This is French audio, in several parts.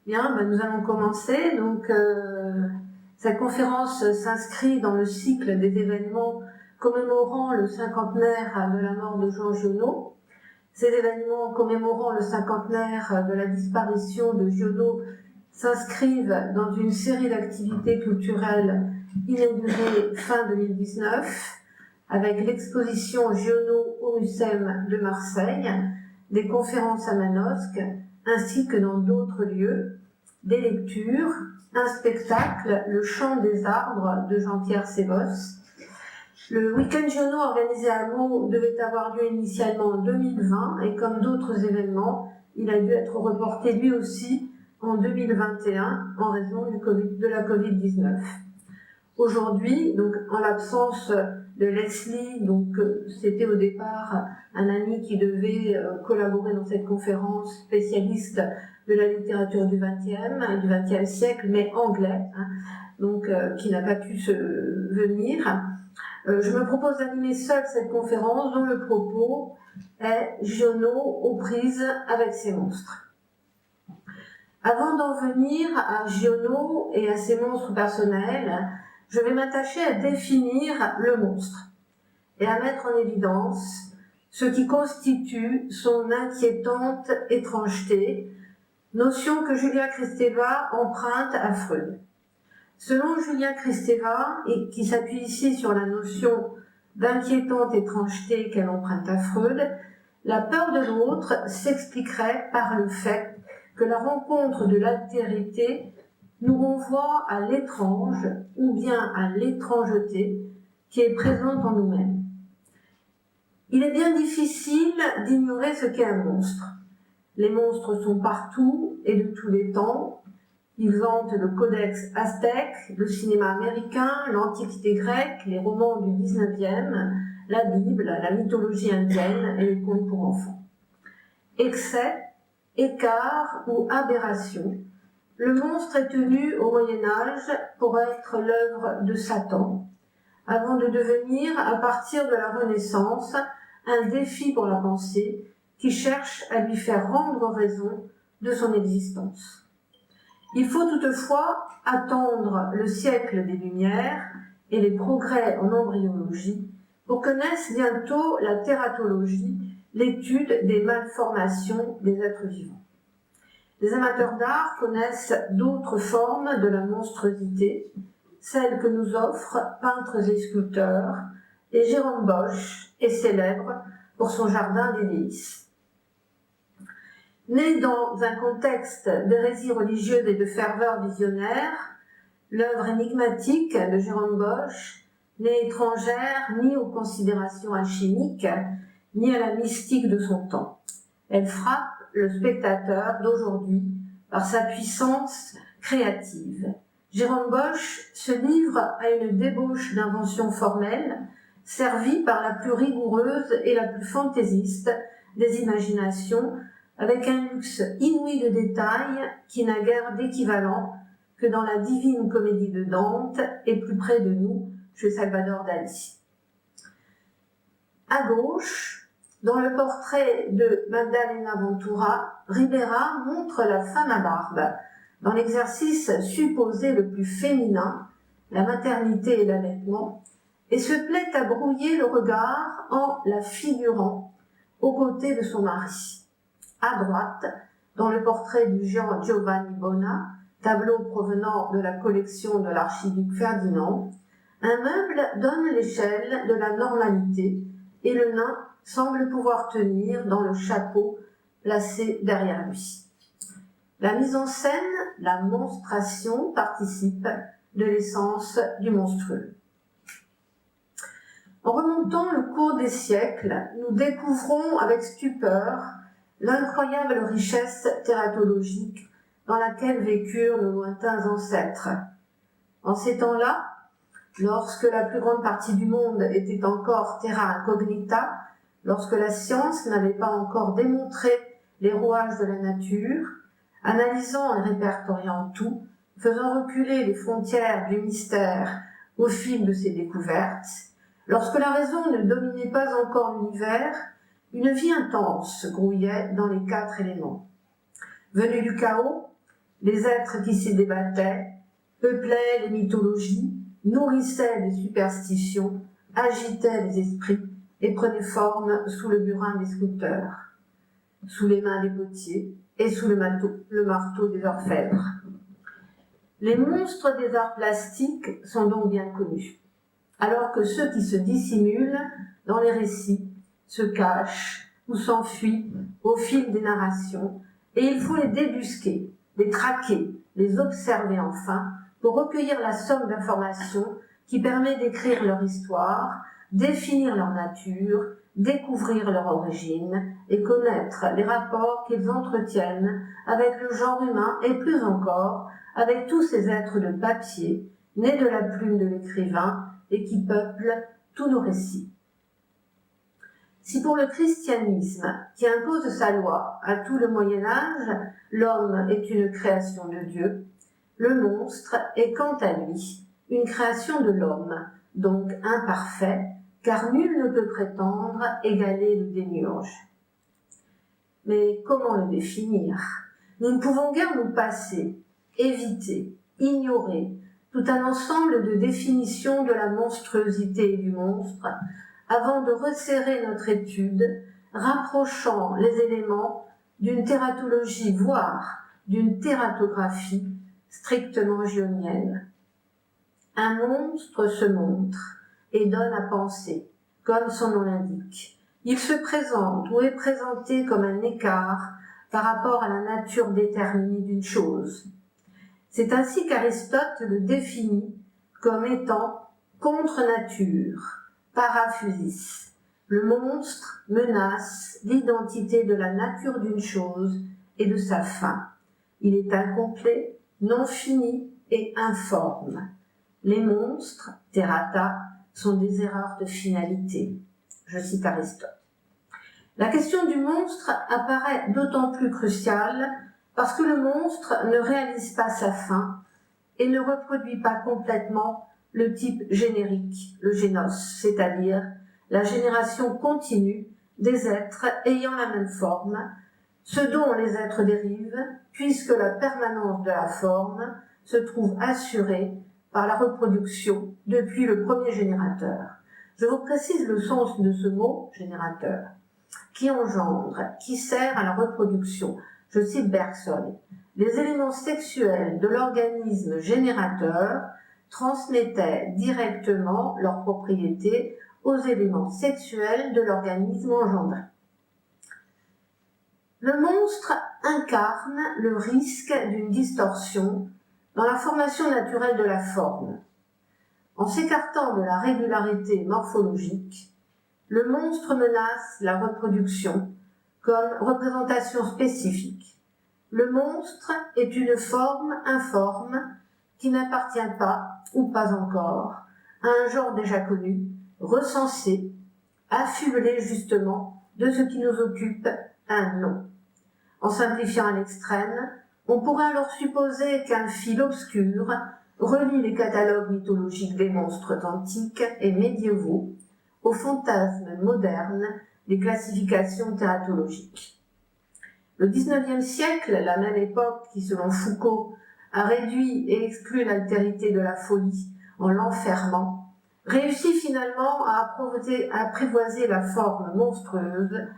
Bien, nous allons commencer. Donc, cette conférence s'inscrit dans le cycle des événements commémorant le cinquantenaire de la mort de Jean Giono. Ces événements commémorant le cinquantenaire de la disparition de Giono s'inscrivent dans une série d'activités culturelles inaugurées fin 2019 avec l'exposition Giono au Mucem de Marseille, des conférences à Manosque, ainsi que dans d'autres lieux, des lectures, un spectacle, le chant des arbres de Jean-Pierre Sébos. Le week-end Giono organisé à Meaux devait avoir lieu initialement en 2020 et comme d'autres événements, il a dû être reporté lui aussi en 2021 en raison de la Covid-19. Aujourd'hui, donc en l'absence de Leslie, donc c'était au départ un ami qui devait collaborer dans cette conférence, spécialiste de la littérature du XXe siècle, mais anglais, donc qui n'a pas pu venir. Je me propose d'animer seule cette conférence dont le propos est Giono aux prises avec ses monstres. Avant d'en venir à Giono et à ses monstres personnels, je vais m'attacher à définir le monstre et à mettre en évidence ce qui constitue son inquiétante étrangeté, notion que Julia Kristeva emprunte à Freud. Selon Julia Kristeva, et qui s'appuie ici sur la notion d'inquiétante étrangeté qu'elle emprunte à Freud, la peur de l'autre s'expliquerait par le fait que la rencontre de l'altérité nous renvoie à l'étrange ou bien à l'étrangeté qui est présente en nous-mêmes. Il est bien difficile d'ignorer ce qu'est un monstre. Les monstres sont partout et de tous les temps. Ils vantent le codex aztèque, le cinéma américain, l'antiquité grecque, les romans du XIXe, la Bible, la mythologie indienne et les contes pour enfants. Excès, écart ou aberration, le monstre est tenu au Moyen-Âge pour être l'œuvre de Satan, avant de devenir, à partir de la Renaissance, un défi pour la pensée qui cherche à lui faire rendre raison de son existence. Il faut toutefois attendre le siècle des Lumières et les progrès en embryologie pour que naisse bientôt la tératologie, l'étude des malformations des êtres vivants. Les amateurs d'art connaissent d'autres formes de la monstruosité, celles que nous offrent peintres et sculpteurs, et Jérôme Bosch est célèbre pour son jardin des délices. Né dans un contexte d'hérésie religieuse et de ferveur visionnaire, l'œuvre énigmatique de Jérôme Bosch n'est étrangère ni aux considérations alchimiques, ni à la mystique de son temps. Elle frappe le spectateur d'aujourd'hui par sa puissance créative. Jérôme Bosch se livre à une débauche d'invention formelle, servie par la plus rigoureuse et la plus fantaisiste des imaginations, avec un luxe inouï de détails qui n'a guère d'équivalent que dans la divine comédie de Dante et plus près de nous, chez Salvador Dali. À gauche, dans le portrait de Magdalena Ventura, Ribera montre la femme à barbe, dans l'exercice supposé le plus féminin, la maternité et l'allaitement, et se plaît à brouiller le regard en la figurant aux côtés de son mari. À droite, dans le portrait du géant Giovanni Bona, tableau provenant de la collection de l'archiduc Ferdinand, un meuble donne l'échelle de la normalité et le nain semble pouvoir tenir dans le chapeau placé derrière lui. La mise en scène, la monstration, participe de l'essence du monstrueux. En remontant le cours des siècles, nous découvrons avec stupeur l'incroyable richesse tératologique dans laquelle vécurent nos lointains ancêtres. En ces temps-là, lorsque la plus grande partie du monde était encore terra incognita, lorsque la science n'avait pas encore démontré les rouages de la nature, analysant et répertoriant tout, faisant reculer les frontières du mystère au fil de ses découvertes, lorsque la raison ne dominait pas encore l'univers, une vie intense grouillait dans les 4 éléments. Venus du chaos, les êtres qui s'y débattaient, peuplaient les mythologies, nourrissaient les superstitions, agitaient les esprits et prenaient forme sous le burin des sculpteurs, sous les mains des potiers et sous le marteau des orfèvres. Les monstres des arts plastiques sont donc bien connus, alors que ceux qui se dissimulent dans les récits se cachent ou s'enfuient au fil des narrations, et il faut les débusquer, les traquer, les observer enfin, pour recueillir la somme d'informations qui permet d'écrire leur histoire, définir leur nature, découvrir leur origine et connaître les rapports qu'ils entretiennent avec le genre humain et plus encore avec tous ces êtres de papier, nés de la plume de l'écrivain et qui peuplent tous nos récits. Si pour le christianisme, qui impose sa loi à tout le Moyen-Âge, l'homme est une création de Dieu, le monstre est quant à lui une création de l'homme, donc imparfait, car nul ne peut prétendre égaler le démiurge. Mais comment le définir? Nous ne pouvons guère nous passer, éviter, ignorer tout un ensemble de définitions de la monstruosité et du monstre avant de resserrer notre étude, rapprochant les éléments d'une tératologie, voire d'une tératographie strictement gionienne. Un monstre se montre et donne à penser, comme son nom l'indique. Il se présente ou est présenté comme un écart par rapport à la nature déterminée d'une chose. C'est ainsi qu'Aristote le définit comme étant contre nature, paraphysis. Le monstre menace l'identité de la nature d'une chose et de sa fin. Il est incomplet, non fini et informe. Les monstres, terrata, sont des erreurs de finalité. Je cite Aristote. La question du monstre apparaît d'autant plus cruciale parce que le monstre ne réalise pas sa fin et ne reproduit pas complètement le type générique, le génos, c'est-à-dire la génération continue des êtres ayant la même forme, ce dont les êtres dérivent, puisque la permanence de la forme se trouve assurée par la reproduction depuis le premier générateur. Je vous précise le sens de ce mot, générateur, qui engendre, qui sert à la reproduction. Je cite Bergson. Les éléments sexuels de l'organisme générateur transmettaient directement leurs propriétés aux éléments sexuels de l'organisme engendré. Le monstre incarne le risque d'une distorsion dans la formation naturelle de la forme. En s'écartant de la régularité morphologique, le monstre menace la reproduction comme représentation spécifique. Le monstre est une forme informe qui n'appartient pas, ou pas encore, à un genre déjà connu, recensé, affublé justement de ce qui nous occupe un nom. En simplifiant à l'extrême, on pourrait alors supposer qu'un fil obscur relie les catalogues mythologiques des monstres antiques et médiévaux aux fantasmes modernes des classifications tératologiques. Le XIXe siècle, la même époque qui, selon Foucault, a réduit et exclu l'altérité de la folie en l'enfermant, réussit finalement à apprivoiser la forme monstrueuse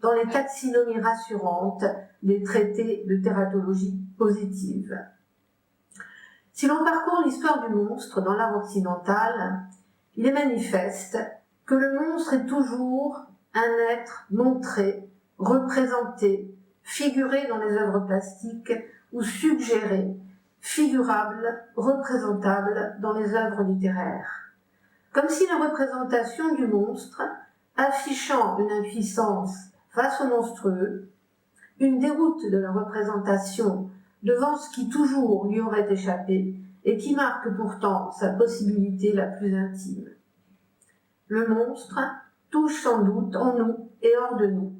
dans les taxonomies rassurantes des traités de tératologie positive. Si l'on parcourt l'histoire du monstre dans l'art occidental, il est manifeste que le monstre est toujours un être montré, représenté, figuré dans les œuvres plastiques ou suggéré, figurable, représentable dans les œuvres littéraires. Comme si la représentation du monstre, affichant une impuissance face au monstrueux, une déroute de la représentation devant ce qui toujours lui aurait échappé et qui marque pourtant sa possibilité la plus intime. Le monstre touche sans doute en nous et hors de nous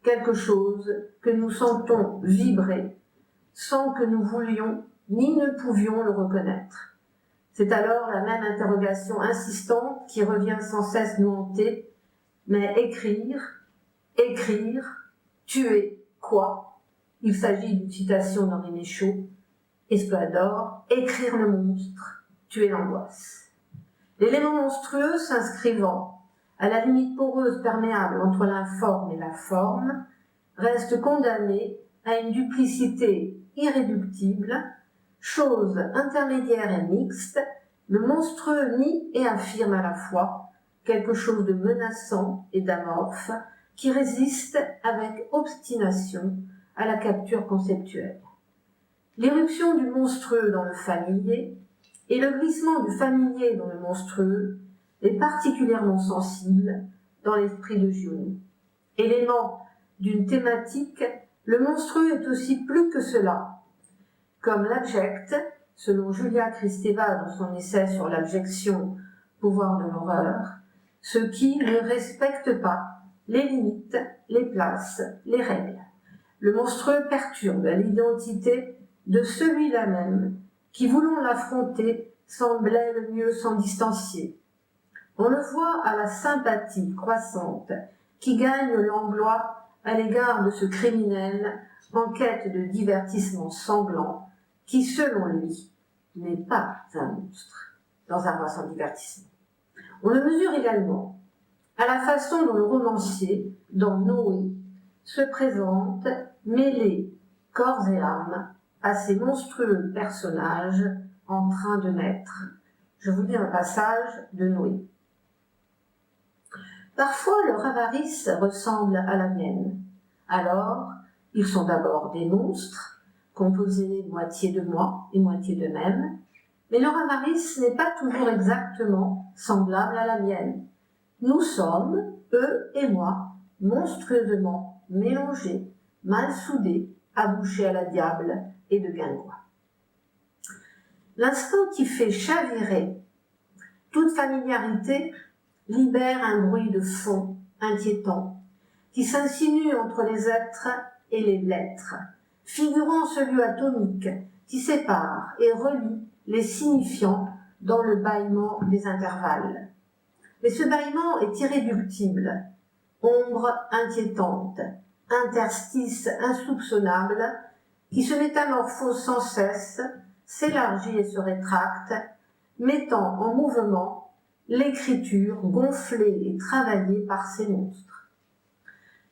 quelque chose que nous sentons vibrer sans que nous voulions ni ne pouvions le reconnaître. C'est alors la même interrogation insistante qui revient sans cesse nous hanter, mais écrire, tuer, quoi? Il s'agit d'une citation d'Henri Michaud. Explorador, écrire le monstre, tuer l'angoisse. L'élément monstrueux s'inscrivant à la limite poreuse perméable entre l'informe et la forme, reste condamné à une duplicité irréductible, chose intermédiaire et mixte, le monstrueux nie et affirme à la fois quelque chose de menaçant et d'amorphe qui résiste avec obstination à la capture conceptuelle. L'éruption du monstrueux dans le familier et le glissement du familier dans le monstrueux est particulièrement sensible dans l'esprit de Giono. Élément d'une thématique, le monstrueux est aussi plus que cela. Comme l'abject, selon Julia Kristeva dans son essai sur l'abjection, pouvoir de l'horreur, ce qui ne respecte pas les limites, les places, les règles. Le monstrueux perturbe l'identité de celui-là même qui, voulant l'affronter, semblait le mieux s'en distancier. On le voit à la sympathie croissante qui gagne Langlois à l'égard de ce criminel en quête de divertissement sanglant qui, selon lui, n'est pas un monstre dans Un roi sans divertissement. On le mesure également à la façon dont le romancier, dans Noé, se présente mêlé corps et âme à ces monstrueux personnages en train de naître. Je vous lis un passage de Noé. Parfois leur avarice ressemble à la mienne. Alors, ils sont d'abord des monstres, composés moitié de moi et moitié d'eux-mêmes, mais leur avarice n'est pas toujours exactement semblable à la mienne. Nous sommes, eux et moi, monstrueusement mélangés, mal soudés, abouchés à la diable et de guingois. L'instant qui fait chavirer toute familiarité libère un bruit de fond inquiétant qui s'insinue entre les êtres et les lettres, figurant ce lieu atomique qui sépare et relie les signifiants dans le bâillement des intervalles. Mais ce bâillement est irréductible, ombre inquiétante, interstice insoupçonnable qui se métamorphose sans cesse, s'élargit et se rétracte, mettant en mouvement l'écriture gonflée et travaillée par ces monstres.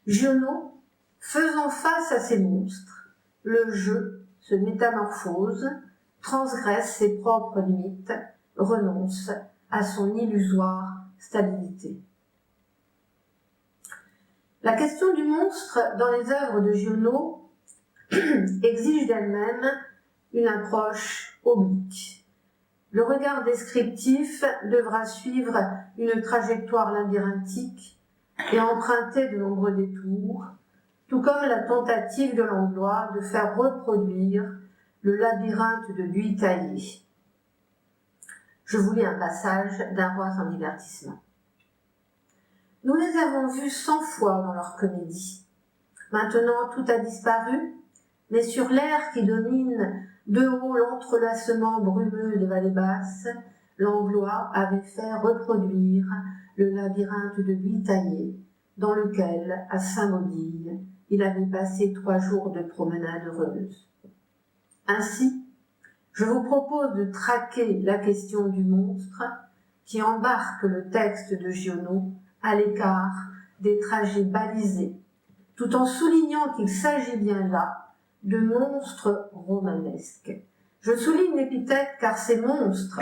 Giono, faisant face à ces monstres, le jeu se métamorphose, transgresse ses propres limites, renonce à son illusoire stabilité. La question du monstre dans les œuvres de Giono exige d'elle-même une approche oblique. Le regard descriptif devra suivre une trajectoire labyrinthique et emprunter de nombreux détours, tout comme la tentative de Langlois de faire reproduire le labyrinthe de Buitaillé. Je vous lis un passage d'Un roi sans divertissement. Nous les avons vus 100 fois dans leur comédie. Maintenant, tout a disparu, mais sur l'air qui domine de haut l'entrelacement brumeux des vallées basses, Langlois avait fait reproduire le labyrinthe de Buitaillé, dans lequel, à Saint-Maudille, il avait passé 3 jours de promenade heureuse. Ainsi, je vous propose de traquer la question du monstre qui embarque le texte de Giono à l'écart des trajets balisés, tout en soulignant qu'il s'agit bien là de monstres romanesques. Je souligne l'épithète car ces monstres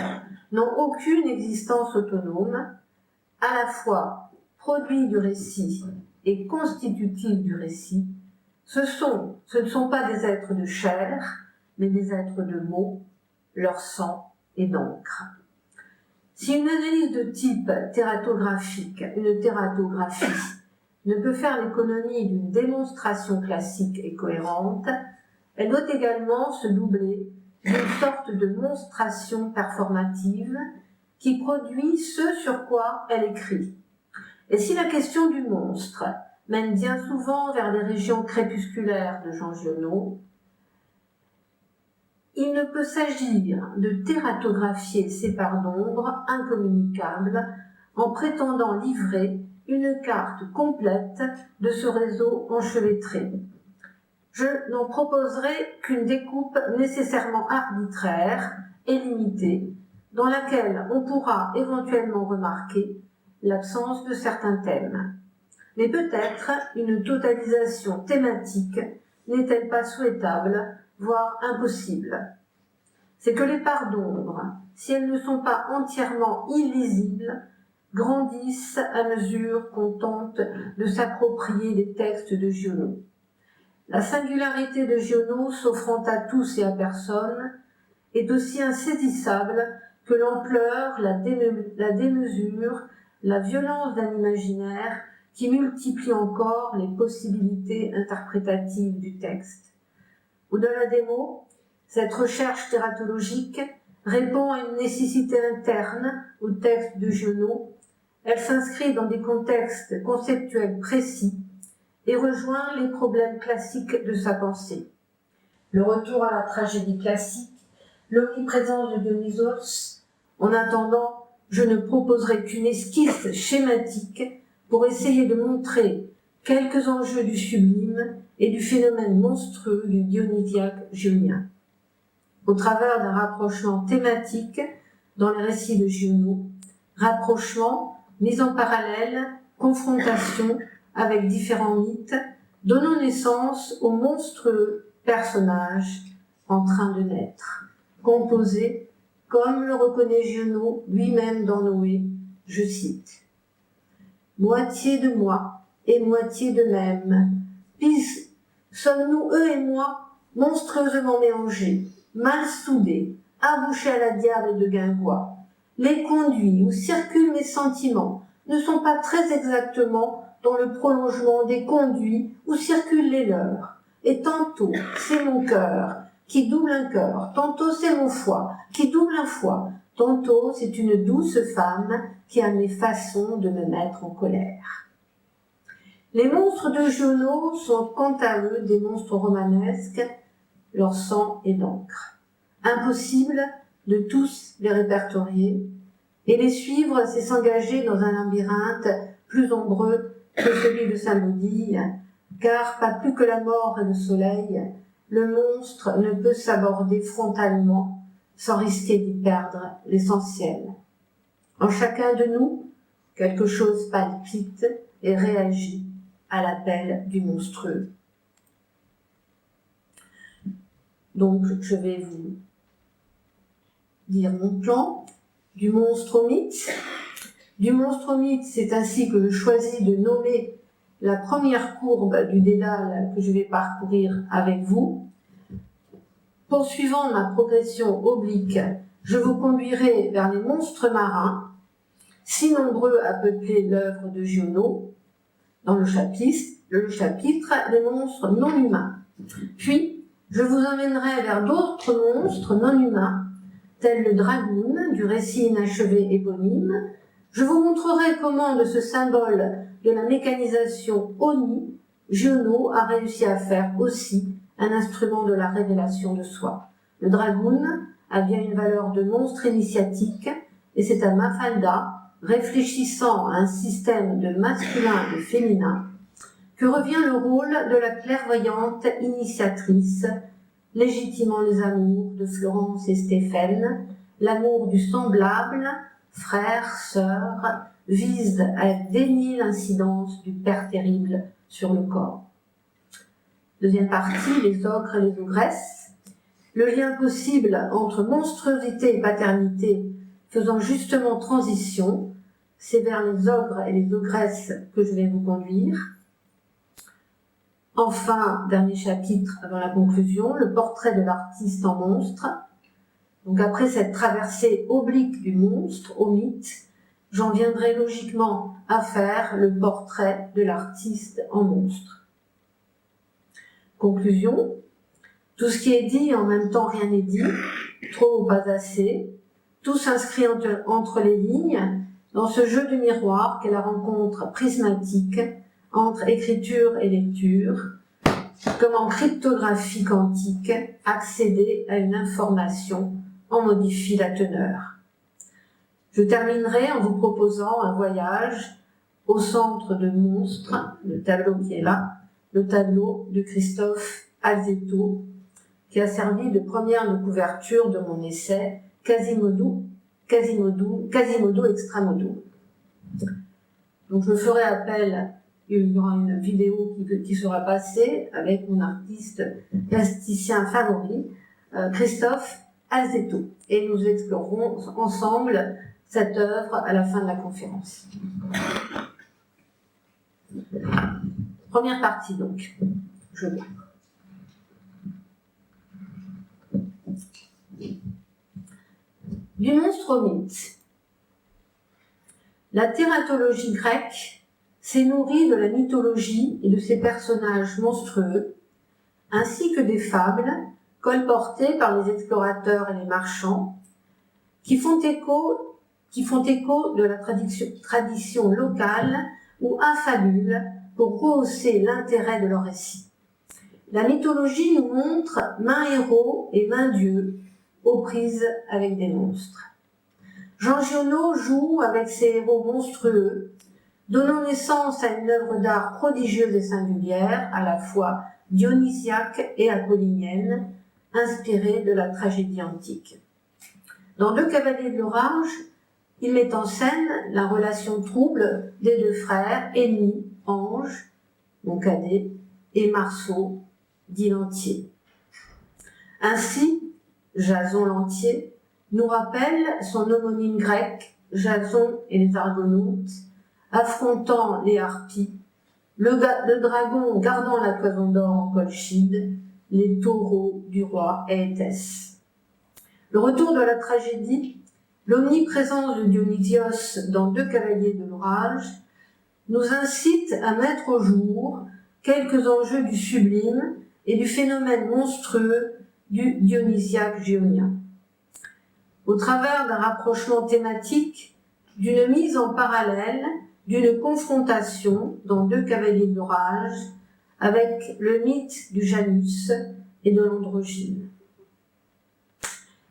n'ont aucune existence autonome, à la fois produits du récit et constitutifs du récit. Ce ne sont pas des êtres de chair, mais des êtres de mots, leur sang et d'encre. Si une analyse de type tératographique, une tératographie, ne peut faire l'économie d'une démonstration classique et cohérente, elle doit également se doubler d'une sorte de monstration performative qui produit ce sur quoi elle écrit. Et si la question du monstre mène bien souvent vers les régions crépusculaires de Jean Giono, il ne peut s'agir de tératographier ces parts d'ombre incommunicables en prétendant livrer une carte complète de ce réseau enchevêtré. je n'en proposerai qu'une découpe nécessairement arbitraire et limitée, dans laquelle on pourra éventuellement remarquer l'absence de certains thèmes. Mais peut-être une totalisation thématique n'est-elle pas souhaitable, voire impossible. C'est que les parts d'ombre, si elles ne sont pas entièrement illisibles, grandissent à mesure qu'on tente de s'approprier les textes de Giono. La singularité de Giono, s'offrant à tous et à personne, est aussi insaisissable que l'ampleur, la démesure, la violence d'un imaginaire qui multiplie encore les possibilités interprétatives du texte. Au-delà des mots, cette recherche tératologique répond à une nécessité interne au texte de Giono. Elle s'inscrit dans des contextes conceptuels précis et rejoint les problèmes classiques de sa pensée. Le retour à la tragédie classique, l'omniprésence de Dionysos. En attendant, je ne proposerai qu'une esquisse schématique pour essayer de montrer quelques enjeux du sublime et du phénomène monstrueux du dionysiaque gionien. Au travers d'un rapprochement thématique dans les récits de Giono, rapprochement, mise en parallèle, confrontation avec différents mythes, donnant naissance au monstrueux personnage en train de naître, composé, comme le reconnaît Giono lui-même dans Noé, je cite, « Moitié de moi et moitié de même, puis sommes-nous, eux et moi, monstrueusement mélangés, mal soudés, abouchés à la diable de Guingois. Les conduits où circulent mes sentiments ne sont pas très exactement dans le prolongement des conduits où circulent les leurs. Et tantôt, c'est mon cœur qui double un cœur, tantôt c'est mon foie qui double un foie, tantôt c'est une douce femme qui a mes façons de me mettre en colère. » Les monstres de Giono sont quant à eux des monstres romanesques, leur sang est d'encre. Impossible de tous les répertorier, et les suivre, c'est s'engager dans un labyrinthe plus ombreux que celui de Saint-Odile, car pas plus que la mort et le soleil, le monstre ne peut s'aborder frontalement sans risquer d'y perdre l'essentiel. En chacun de nous, quelque chose palpite et réagit à l'appel du monstrueux. Donc, je vais vous dire mon plan du monstre au mythe. Du monstre au mythe, c'est ainsi que je choisis de nommer la première courbe du dédale que je vais parcourir avec vous. Poursuivant ma progression oblique, je vous conduirai vers les monstres marins, si nombreux à peupler l'œuvre de Giono, dans le chapitre Les monstres non humains. Puis, je vous emmènerai vers d'autres monstres non humains, tels le dragoun du récit inachevé éponyme. Je vous montrerai comment, de ce symbole de la mécanisation Oni, Giono a réussi à faire aussi un instrument de la révélation de soi. Le dragoun a bien une valeur de monstre initiatique, et c'est à Mafalda, réfléchissant à un système de masculin et féminin, que revient le rôle de la clairvoyante initiatrice, légitimant les amours de Florence et Stéphane, l'amour du semblable, frère, sœur, vise à dénier l'incidence du père terrible sur le corps. Deuxième partie, les ogres et les ogresses. Le lien possible entre monstruosité et paternité faisant justement transition, c'est vers les ogres et les ogresses que je vais vous conduire. Enfin, dernier chapitre avant la conclusion, le portrait de l'artiste en monstre. Donc après cette traversée oblique du monstre au mythe, j'en viendrai logiquement à faire le portrait de l'artiste en monstre. Conclusion, tout ce qui est dit, en même temps rien n'est dit, trop ou pas assez, tout s'inscrit entre les lignes dans ce jeu de miroir qu'est la rencontre prismatique entre écriture et lecture, comme en cryptographie quantique, accéder à une information en modifie la teneur. Je terminerai en vous proposant un voyage au centre de Monstres, le tableau qui est là, le tableau de Christophe Alzeto, qui a servi de première de couverture de mon essai Quasimodo Extramodo. Donc je ferai appel, il y aura une vidéo qui sera passée avec mon artiste plasticien favori, Christophe Alzeto, et nous explorerons ensemble cette œuvre à la fin de la conférence. Première partie donc, je vois. Du monstre au mythe. La thératologie grecque s'est nourrie de la mythologie et de ses personnages monstrueux, ainsi que des fables colportées par les explorateurs et les marchands, qui font écho de la tradition locale ou affabulent pour rehausser l'intérêt de leur récit. La mythologie nous montre main héros et main dieu aux prises avec des monstres. Jean Giono joue avec ses héros monstrueux, donnant naissance à une œuvre d'art prodigieuse et singulière, à la fois dionysiaque et apollinienne, inspirée de la tragédie antique. Dans Deux cavaliers de l'orage, il met en scène la relation trouble des deux frères, ennemis, Ange, mon cadet, et Marceau, dit l'Antier. Ainsi, Jason l'Antier nous rappelle son homonyme grec, Jason et les Argonautes, affrontant les harpies, le dragon gardant la toison d'or en Colchide, les taureaux du roi Étès. Le retour de la tragédie, l'omniprésence de Dionysios dans Deux cavaliers de l'orage, nous incite à mettre au jour quelques enjeux du sublime et du phénomène monstrueux du dionysiaque géonien. Au travers d'un rapprochement thématique, d'une mise en parallèle, d'une confrontation dans Deux cavaliers de l'orage avec le mythe du Janus et de l'androgyne.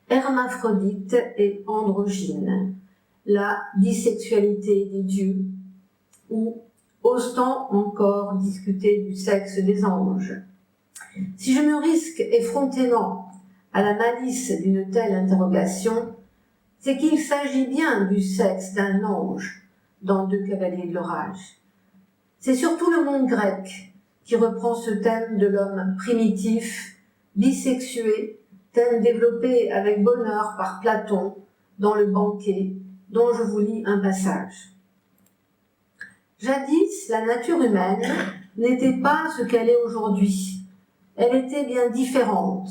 Hermaphrodite et androgyne, la bisexualité des dieux, ou ose-t-on encore discuter du sexe des anges? Si je me risque effrontément à la malice d'une telle interrogation, c'est qu'il s'agit bien du sexe d'un ange dans Deux cavaliers de l'orage. C'est surtout le monde grec qui reprend ce thème de l'homme primitif, bisexué, thème développé avec bonheur par Platon dans le Banquet, dont je vous lis un passage. Jadis, la nature humaine n'était pas ce qu'elle est aujourd'hui. Elle était bien différente.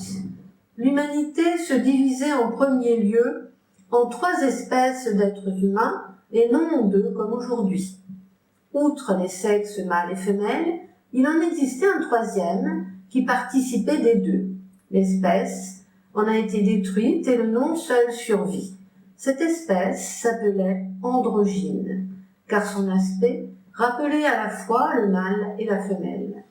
L'humanité se divisait en premier lieu en 3 espèces d'êtres humains et non en 2 comme aujourd'hui. Outre les sexes mâles et femelles, il en existait un 3e qui participait des 2. L'espèce en a été détruite et le nom seul survit. Cette espèce s'appelait androgyne, car son aspect rappelait à la fois le mâle et la femelle.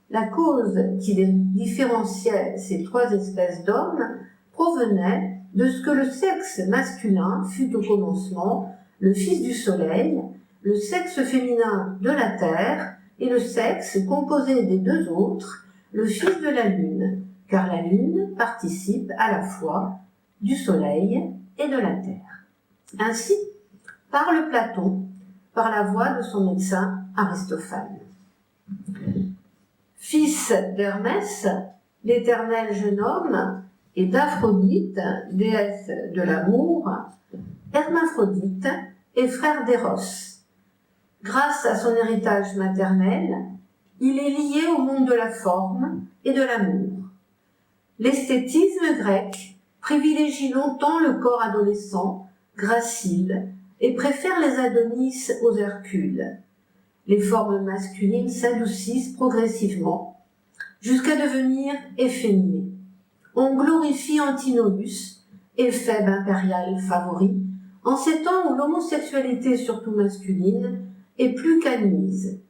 La cause qui différenciait ces 3 espèces d'hommes provenait de ce que le sexe masculin fut au commencement le fils du soleil, le sexe féminin de la terre et le sexe composé des 2 autres, le fils de la lune, car la lune participe à la fois du soleil et de la terre. Ainsi parle Platon par la voix de son médecin Aristophane. Fils d'Hermès, l'éternel jeune homme, et d'Aphrodite, déesse de l'amour, Hermaphrodite est frère d'Éros. Grâce à son héritage maternel, il est lié au monde de la forme et de l'amour. L'esthétisme grec privilégie longtemps le corps adolescent, gracile, et préfère les Adonis aux Hercules. Les formes masculines s'adoucissent progressivement, jusqu'à devenir efféminées. On glorifie Antinous, éphèbe impérial favori, en ces temps où l'homosexualité, surtout masculine, est plus qu'admise.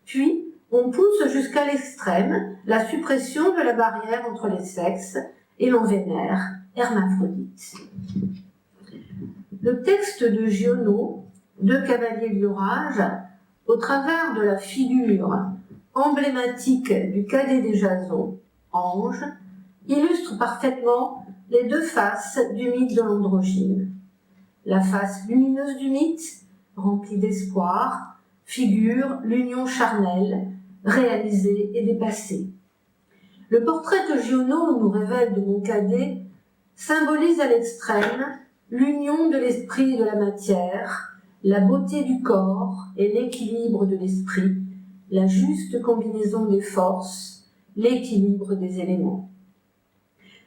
Puis, on pousse jusqu'à l'extrême la suppression de la barrière entre les sexes et l'on vénère Hermaphrodite. Le texte de Giono, Deux cavaliers de l'orage, au travers de la figure emblématique du cadet des Jasons, ange, illustre parfaitement les deux faces du mythe de l'androgyne. La face lumineuse du mythe, remplie d'espoir, figure l'union charnelle, réalisée et dépassée. Le portrait que Giono nous révèle de Moncadet symbolise à l'extrême l'union de l'esprit et de la matière, la beauté du corps et l'équilibre de l'esprit, la juste combinaison des forces, l'équilibre des éléments.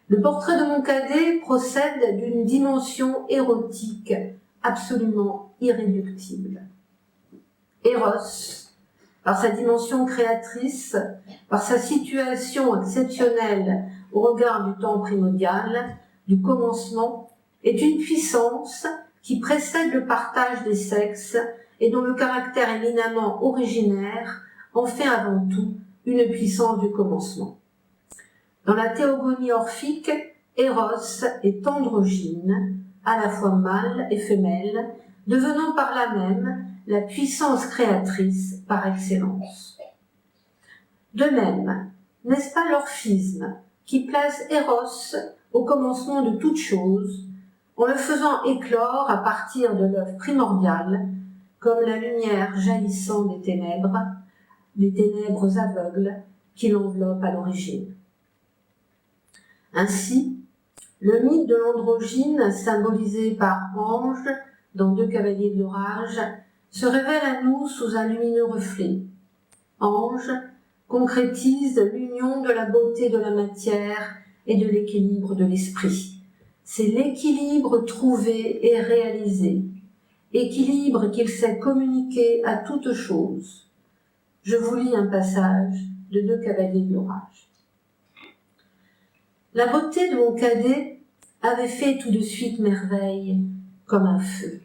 Le portrait de Moncadet procède d'une dimension érotique absolument irréductible. Eros, par sa dimension créatrice, par sa situation exceptionnelle au regard du temps primordial, du commencement, est une puissance qui précède le partage des sexes et dont le caractère éminemment originaire en fait avant tout une puissance du commencement. Dans la théogonie orphique, Eros est androgyne, à la fois mâle et femelle, devenant par là même la puissance créatrice par excellence. De même, n'est-ce pas l'orphisme qui place Eros au commencement de toute chose, en le faisant éclore à partir de l'œuvre primordiale, comme la lumière jaillissant des ténèbres aveugles qui l'enveloppent à l'origine. Ainsi, le mythe de l'androgyne, symbolisé par Ange dans Deux cavaliers de l'orage, se révèle à nous sous un lumineux reflet. Ange concrétise l'union de la beauté de la matière et de l'équilibre de l'esprit. C'est l'équilibre trouvé et réalisé, équilibre qu'il sait communiquer à toute chose. Je vous lis un passage de Deux cavaliers de l'orage. La beauté de Moncadet avait fait tout de suite merveille, comme un feu.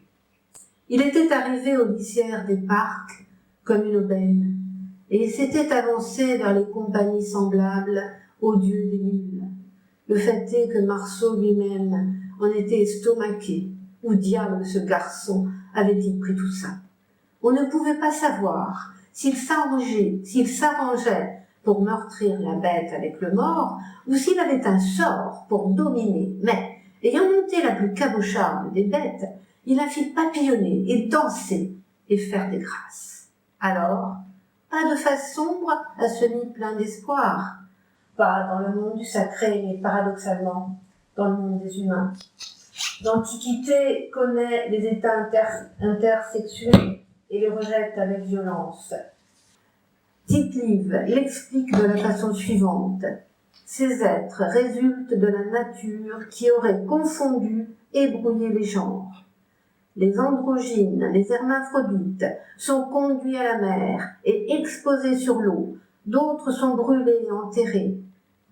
Il était arrivé aux lisières des parcs comme une aubaine, et il s'était avancé vers les compagnies semblables aux dieux des mules. Le fait est que Marceau lui-même en était estomaqué. Où diable ce garçon avait-il pris tout ça? On ne pouvait pas savoir s'il s'arrangeait pour meurtrir la bête avec le mort, ou s'il avait un sort pour dominer. Mais, ayant monté la plus cabocharde des bêtes, il la fit papillonner et danser et faire des grâces. Alors, pas de face sombre à ce mythe plein d'espoir, pas dans le monde du sacré, mais paradoxalement dans le monde des humains. L'Antiquité connaît les états intersexuels et les rejette avec violence. Tite-Live l'explique de la façon suivante. Ces êtres résultent de la nature qui aurait confondu et brouillé les genres. Les androgynes, les hermaphrodites, sont conduits à la mer et exposés sur l'eau. D'autres sont brûlés et enterrés.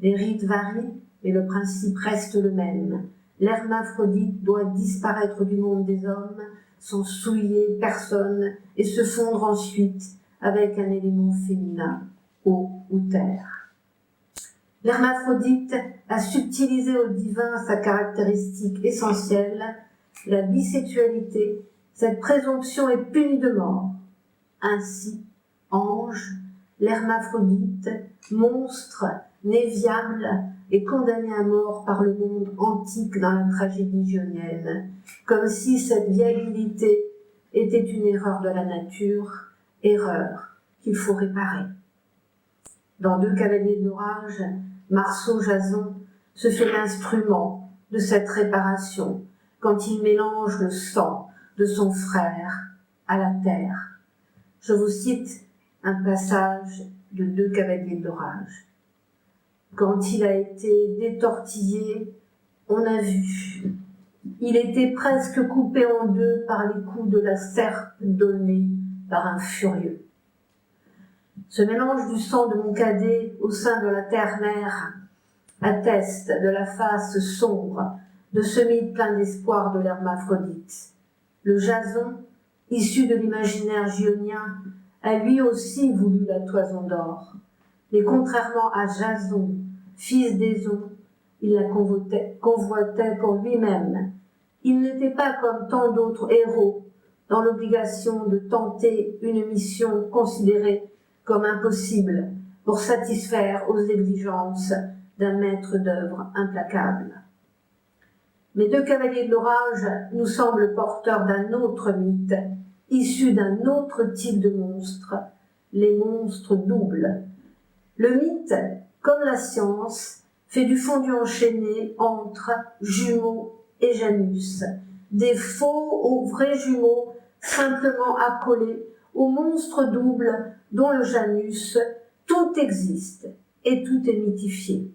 Les rites varient, mais le principe reste le même. L'hermaphrodite doit disparaître du monde des hommes, sans souiller personne, et se fondre ensuite avec un élément féminin, eau ou terre. L'hermaphrodite a subtilisé au divin sa caractéristique essentielle, la bisexualité. Cette présomption est punie de mort. Ainsi, ange, l'hermaphrodite, monstre, né viable, est condamné à mort par le monde antique dans la tragédie gionienne, comme si cette viabilité était une erreur de la nature, erreur qu'il faut réparer. Dans Deux cavaliers de l'orage, Marceau-Jason se fait l'instrument de cette réparation quand il mélange le sang de son frère à la terre. Je vous cite un passage de Deux cavaliers de l'orage. Quand il a été détortillé, on a vu. Il était presque coupé en deux par les coups de la serpe donnée par un furieux. Ce mélange du sang de Moncadet au sein de la terre-mère atteste de la face sombre de ce mythe plein d'espoir de l'hermaphrodite. Le Jason, issu de l'imaginaire gionien, a lui aussi voulu la toison d'or. Mais contrairement à Jason, fils d'Éson, il la convoitait pour lui-même. Il n'était pas comme tant d'autres héros dans l'obligation de tenter une mission considérée comme impossible pour satisfaire aux exigences d'un maître d'œuvre implacable. Mes deux cavaliers de l'orage nous semblent porteurs d'un autre mythe, issu d'un autre type de monstre, les monstres doubles. Le mythe, comme la science, fait du fondu enchaîné entre jumeaux et Janus, des faux aux vrais jumeaux simplement accolés au monstre double dont le Janus, tout existe et tout est mythifié.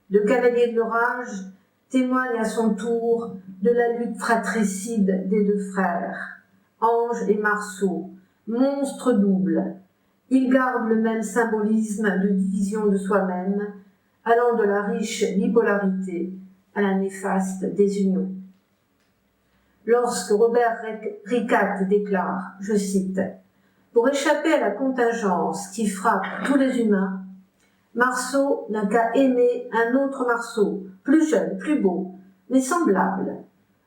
Le cavalier de l'orage témoigne à son tour de la lutte fratricide des deux frères, Ange et Marceau, monstres doubles. Ils gardent le même symbolisme de division de soi-même, allant de la riche bipolarité à la néfaste désunion. Lorsque Robert Ricat déclare, je cite, « Pour échapper à la contingence qui frappe tous les humains, Marceau n'a qu'à aimer un autre Marceau, plus jeune, plus beau, mais semblable,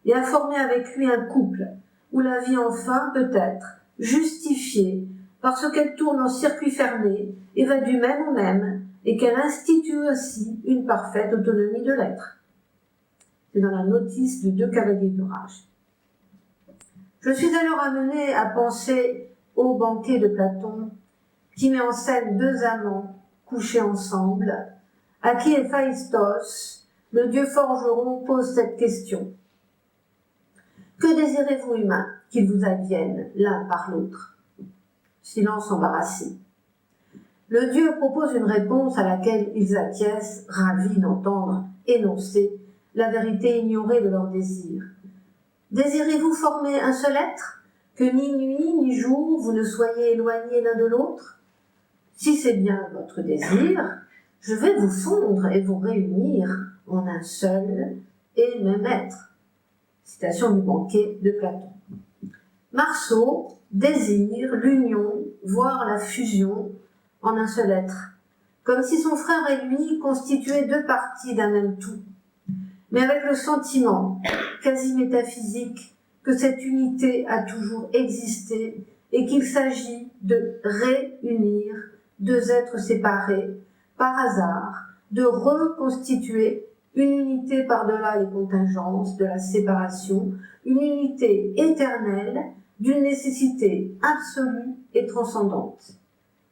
et à former avec lui un couple où la vie enfin peut être justifiée parce qu'elle tourne en circuit fermé et va du même au même, et qu'elle institue aussi une parfaite autonomie de l'être. » C'est dans la notice de deux cavaliers d'orage. Je suis alors amenée à penser au banquet de Platon, qui met en scène deux amants couchés ensemble, à qui Héphaïstos, le dieu forgeron, pose cette question. Que désirez-vous, humains, qu'il vous advienne l'un par l'autre? Silence embarrassé. Le dieu propose une réponse à laquelle ils acquiescent, ravis d'entendre énoncer la vérité ignorée de leurs désirs. Désirez-vous former un seul être, que ni nuit ni jour vous ne soyez éloignés l'un de l'autre? Si c'est bien votre désir, je vais vous fondre et vous réunir en un seul et même être. Citation du banquet de Platon. Marceau désire l'union, voire la fusion, en un seul être, comme si son frère et lui constituaient deux parties d'un même tout, mais avec le sentiment, quasi métaphysique, que cette unité a toujours existé et qu'il s'agit de réunir deux êtres séparés, par hasard, de reconstituer une unité par-delà les contingences de la séparation, une unité éternelle d'une nécessité absolue et transcendante.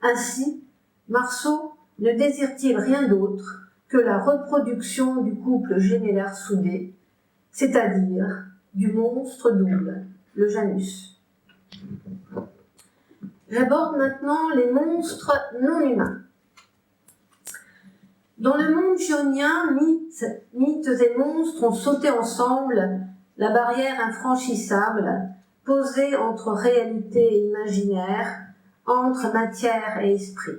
Ainsi, Marceau ne désire-t-il rien d'autre que la reproduction du couple gémellaire soudé, c'est-à-dire du monstre double, le Janus. J'aborde maintenant les monstres non humains. Dans le monde gionien, mythes et monstres ont sauté ensemble la barrière infranchissable posée entre réalité et imaginaire, entre matière et esprit.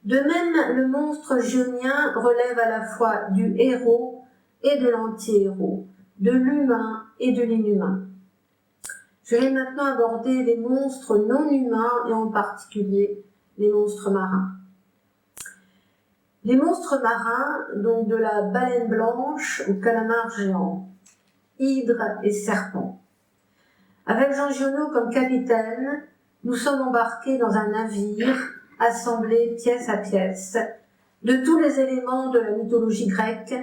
De même, le monstre gionien relève à la fois du héros et de l'anti-héros, de l'humain et de l'inhumain. Je vais maintenant aborder les monstres non humains et en particulier les monstres marins. Les monstres marins, donc de la baleine blanche au calamar géant, hydre et serpent. Avec Jean Giono comme capitaine, nous sommes embarqués dans un navire assemblé pièce à pièce de tous les éléments de la mythologie grecque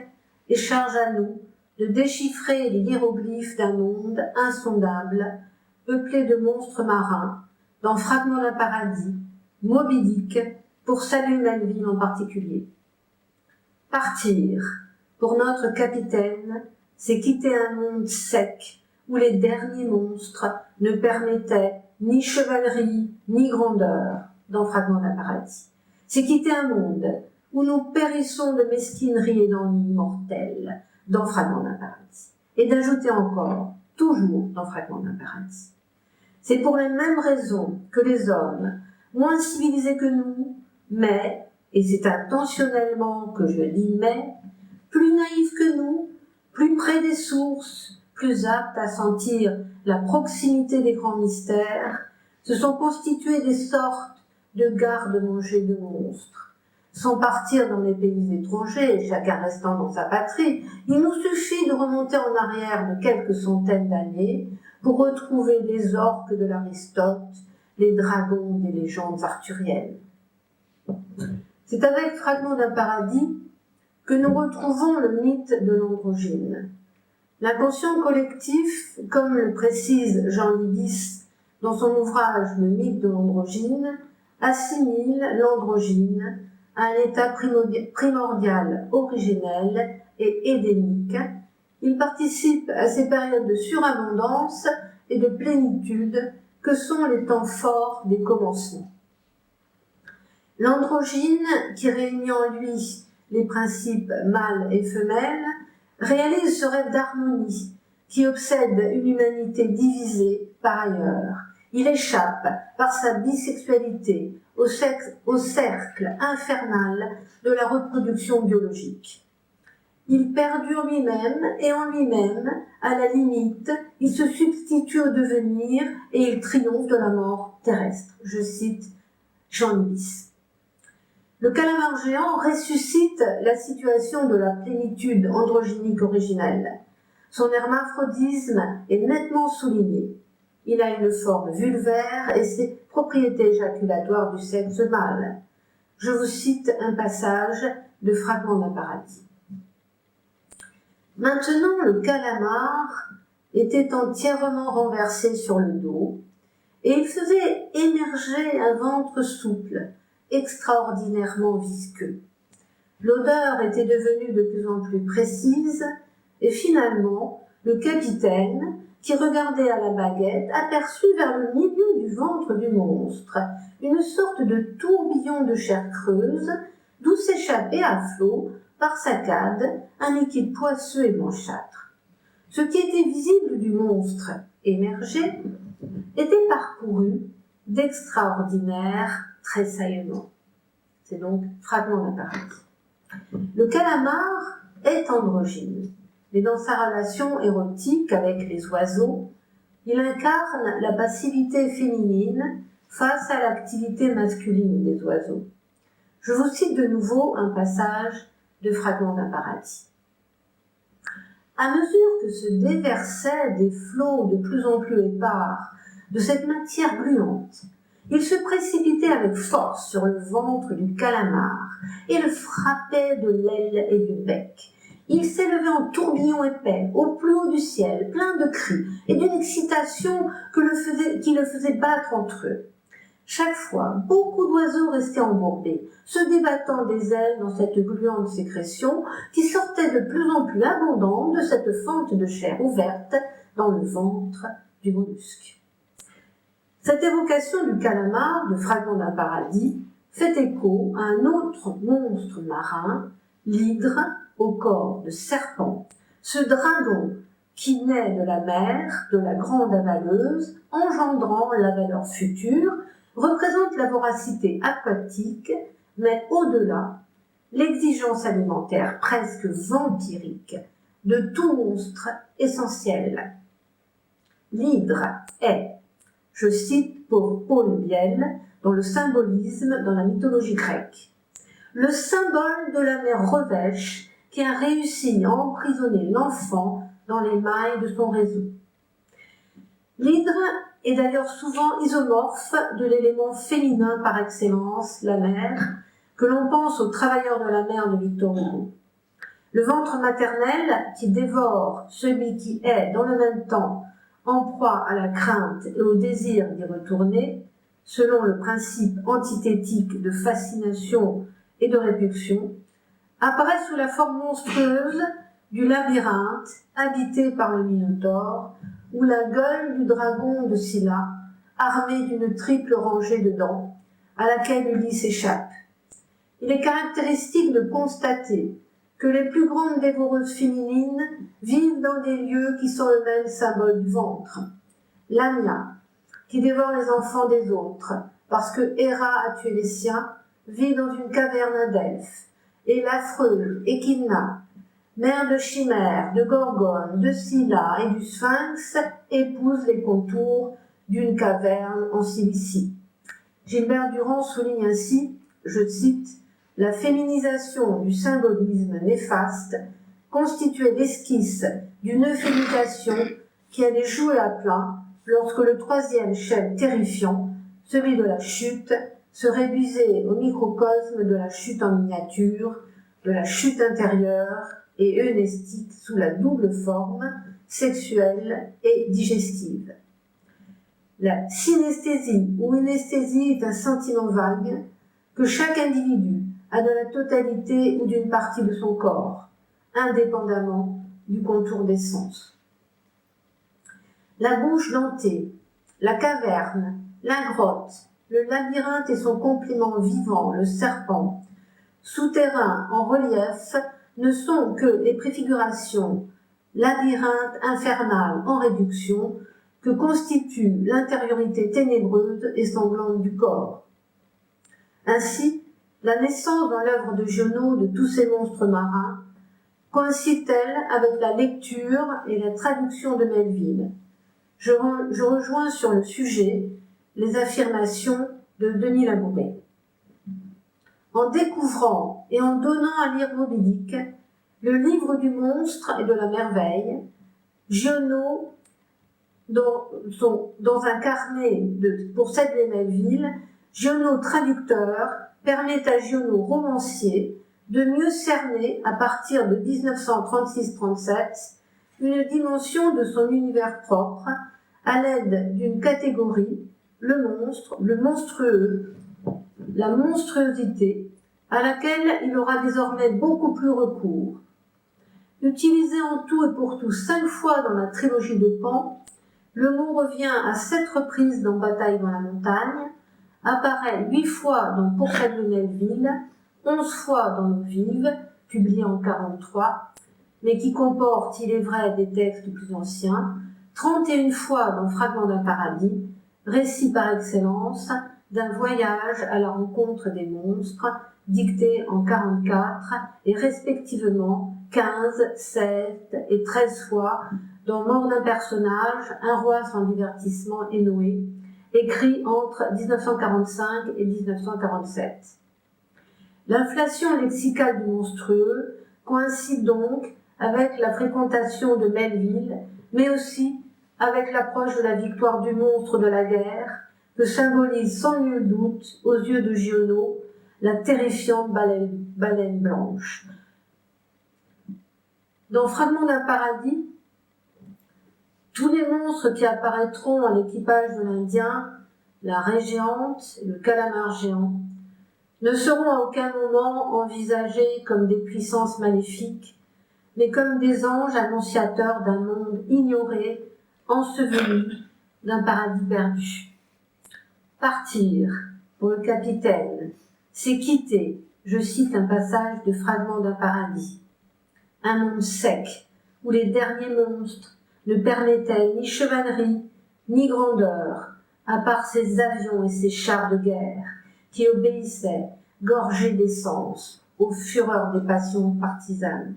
et charge à nous de déchiffrer les hiéroglyphes d'un monde insondable, peuplé de monstres marins, dans Fragments d'un paradis, Moby Dick, pour Salut Melville en particulier. Partir, pour notre capitaine, c'est quitter un monde sec, où les derniers monstres ne permettaient ni chevalerie, ni grandeur, dans Fragments d'un paradis. C'est quitter un monde où nous périssons de mesquinerie et d'ennui mortels, dans Fragments d'un paradis. Et d'ajouter encore, toujours dans Fragments d'un paradis. C'est pour les mêmes raisons que les hommes, moins civilisés que nous, mais, et c'est intentionnellement que je dis mais, plus naïfs que nous, plus près des sources, plus aptes à sentir la proximité des grands mystères, se sont constitués des sortes de gardes-manger de monstres. Sans partir dans les pays étrangers, chacun restant dans sa patrie, il nous suffit de remonter en arrière de quelques centaines d'années pour retrouver les orques de l'Aristote, les dragons des légendes arthuriennes. C'est avec Fragment d'un paradis que nous retrouvons le mythe de l'androgyne. L'inconscient collectif, comme le précise Jean Libis dans son ouvrage Le mythe de l'androgyne, assimile l'androgyne à un état primordial, originel et édénique. Il participe à ces périodes de surabondance et de plénitude que sont les temps forts des commencements. L'androgyne, qui réunit en lui les principes mâle et femelle, réalise ce rêve d'harmonie qui obsède une humanité divisée par ailleurs. Il échappe, par sa bisexualité, au cercle infernal de la reproduction biologique. Il perdure lui-même et en lui-même, à la limite, il se substitue au devenir et il triomphe de la mort terrestre. Je cite Jean Libis. Le calamar géant ressuscite la situation de la plénitude androgynique originelle. Son hermaphrodisme est nettement souligné. Il a une forme vulvaire et ses propriétés éjaculatoires du sexe mâle. Je vous cite un passage de Fragment d'un paradis. Maintenant, le calamar était entièrement renversé sur le dos et il faisait émerger un ventre souple, extraordinairement visqueux. L'odeur était devenue de plus en plus précise et finalement, le capitaine, qui regardait à la baguette, aperçut vers le milieu du ventre du monstre une sorte de tourbillon de chair creuse d'où s'échappait à flot, par saccades, un liquide poisseux et blanchâtre. Ce qui était visible du monstre émergé était parcouru d'extraordinaires tressaillements. C'est donc Fragment d'un paradis. Le calamar est androgyne, mais dans sa relation érotique avec les oiseaux, il incarne la passivité féminine face à l'activité masculine des oiseaux. Je vous cite de nouveau un passage de Fragment d'un paradis. À mesure que se déversaient des flots de plus en plus épars de cette matière gluante, il se précipitait avec force sur le ventre du calamar et le frappait de l'aile et du bec. Il s'élevait en tourbillon épais, au plus haut du ciel, plein de cris et d'une excitation qui le faisait battre entre eux. Chaque fois, beaucoup d'oiseaux restaient embourbés, se débattant des ailes dans cette gluante sécrétion qui sortait de plus en plus abondante de cette fente de chair ouverte dans le ventre du mollusque. Cette évocation du calamar, de Fragment d'un paradis, fait écho à un autre monstre marin, l'hydre au corps de serpent, ce dragon qui naît de la mer, de la grande avaleuse, engendrant la valeur future, représente la voracité aquatique, mais au-delà, l'exigence alimentaire presque vampirique de tout monstre essentiel. L'hydre est, je cite Paul Biel, dans le symbolisme dans la mythologie grecque, le symbole de la mère revêche qui a réussi à emprisonner l'enfant dans les mailles de son réseau. L'hydre est d'ailleurs souvent isomorphe de l'élément féminin par excellence, la mère, que l'on pense aux travailleurs de la mer de Victor Hugo. Le ventre maternel qui dévore celui qui est, dans le même temps, en proie à la crainte et au désir d'y retourner, selon le principe antithétique de fascination et de répulsion, apparaît sous la forme monstrueuse du labyrinthe habité par le Minotaure, ou la gueule du dragon de Scylla, armé d'une triple rangée de dents, à laquelle Ulysse échappe. Il est caractéristique de constater que les plus grandes dévoreuses féminines vivent dans des lieux qui sont eux-mêmes symboles du ventre. Lamia, qui dévore les enfants des autres, parce que Héra a tué les siens, vit dans une caverne à Delphes, et l'affreuse Échidna, mère de Chimère, de Gorgone, de Scylla et du Sphinx, épouse les contours d'une caverne en Cilicie. Gilbert Durand souligne ainsi, je cite, « La féminisation du symbolisme néfaste constituait l'esquisse d'une euphémisation qui allait jouer à plein lorsque le troisième chef terrifiant, celui de la chute, se réduisait au microcosme de la chute en miniature, de la chute intérieure et eunestique sous la double forme sexuelle et digestive. La synesthésie ou inesthésie est un sentiment vague que chaque individu a de la totalité ou d'une partie de son corps, indépendamment du contour des sens. La bouche dentée, la caverne, la grotte, le labyrinthe et son complément vivant, le serpent, souterrain en relief, ne sont que les préfigurations, labyrinthe infernal en réduction, que constitue l'intériorité ténébreuse et sanglante du corps. Ainsi, la naissance dans l'œuvre de Giono de tous ces monstres marins coïncide-t-elle avec la lecture et la traduction de Melville. Je rejoins sur le sujet les affirmations de Denis Labouré. En découvrant et en donnant à lire Moby Dick, le livre du monstre et de la merveille, Giono, dans un carnet pour Sedley Melville, Giono traducteur permet à Giono romancier de mieux cerner, à partir de 1936-37, une dimension de son univers propre, à l'aide d'une catégorie, le monstre, le monstrueux, la monstruosité, à laquelle il aura désormais beaucoup plus recours. Utilisé en tout et pour tout 5 fois dans la trilogie de Pan, le mot revient à 7 reprises dans Bataille dans la montagne, apparaît 8 fois dans Portrait de Melville, 11 fois dans L'eau vive, publié en 1943, mais qui comporte, il est vrai, des textes plus anciens, 31 fois dans Fragments d'un paradis, récit par excellence d'un voyage à la rencontre des monstres, dicté en 1944 et respectivement 15, 7 et 13 fois dans Mort d'un personnage, Un roi sans divertissement et Noé, écrit entre 1945 et 1947. L'inflation lexicale du monstrueux coïncide donc avec la fréquentation de Melville, mais aussi avec l'approche de la victoire du monstre de la guerre, que symbolise sans nul doute, aux yeux de Giono, la terrifiante baleine blanche. Dans Fragments d'un paradis, tous les monstres qui apparaîtront à l'équipage de l'Indien, la raie géante et le calamar géant, ne seront à aucun moment envisagés comme des puissances maléfiques, mais comme des anges annonciateurs d'un monde ignoré, enseveli, d'un paradis perdu. Partir, pour le capitaine, c'est quitter, je cite un passage de Fragments d'un paradis, un monde sec, où les derniers monstres ne permettaient ni chevalerie, ni grandeur, à part ces avions et ces chars de guerre, qui obéissaient, gorgés d'essence, aux fureurs des passions partisanes.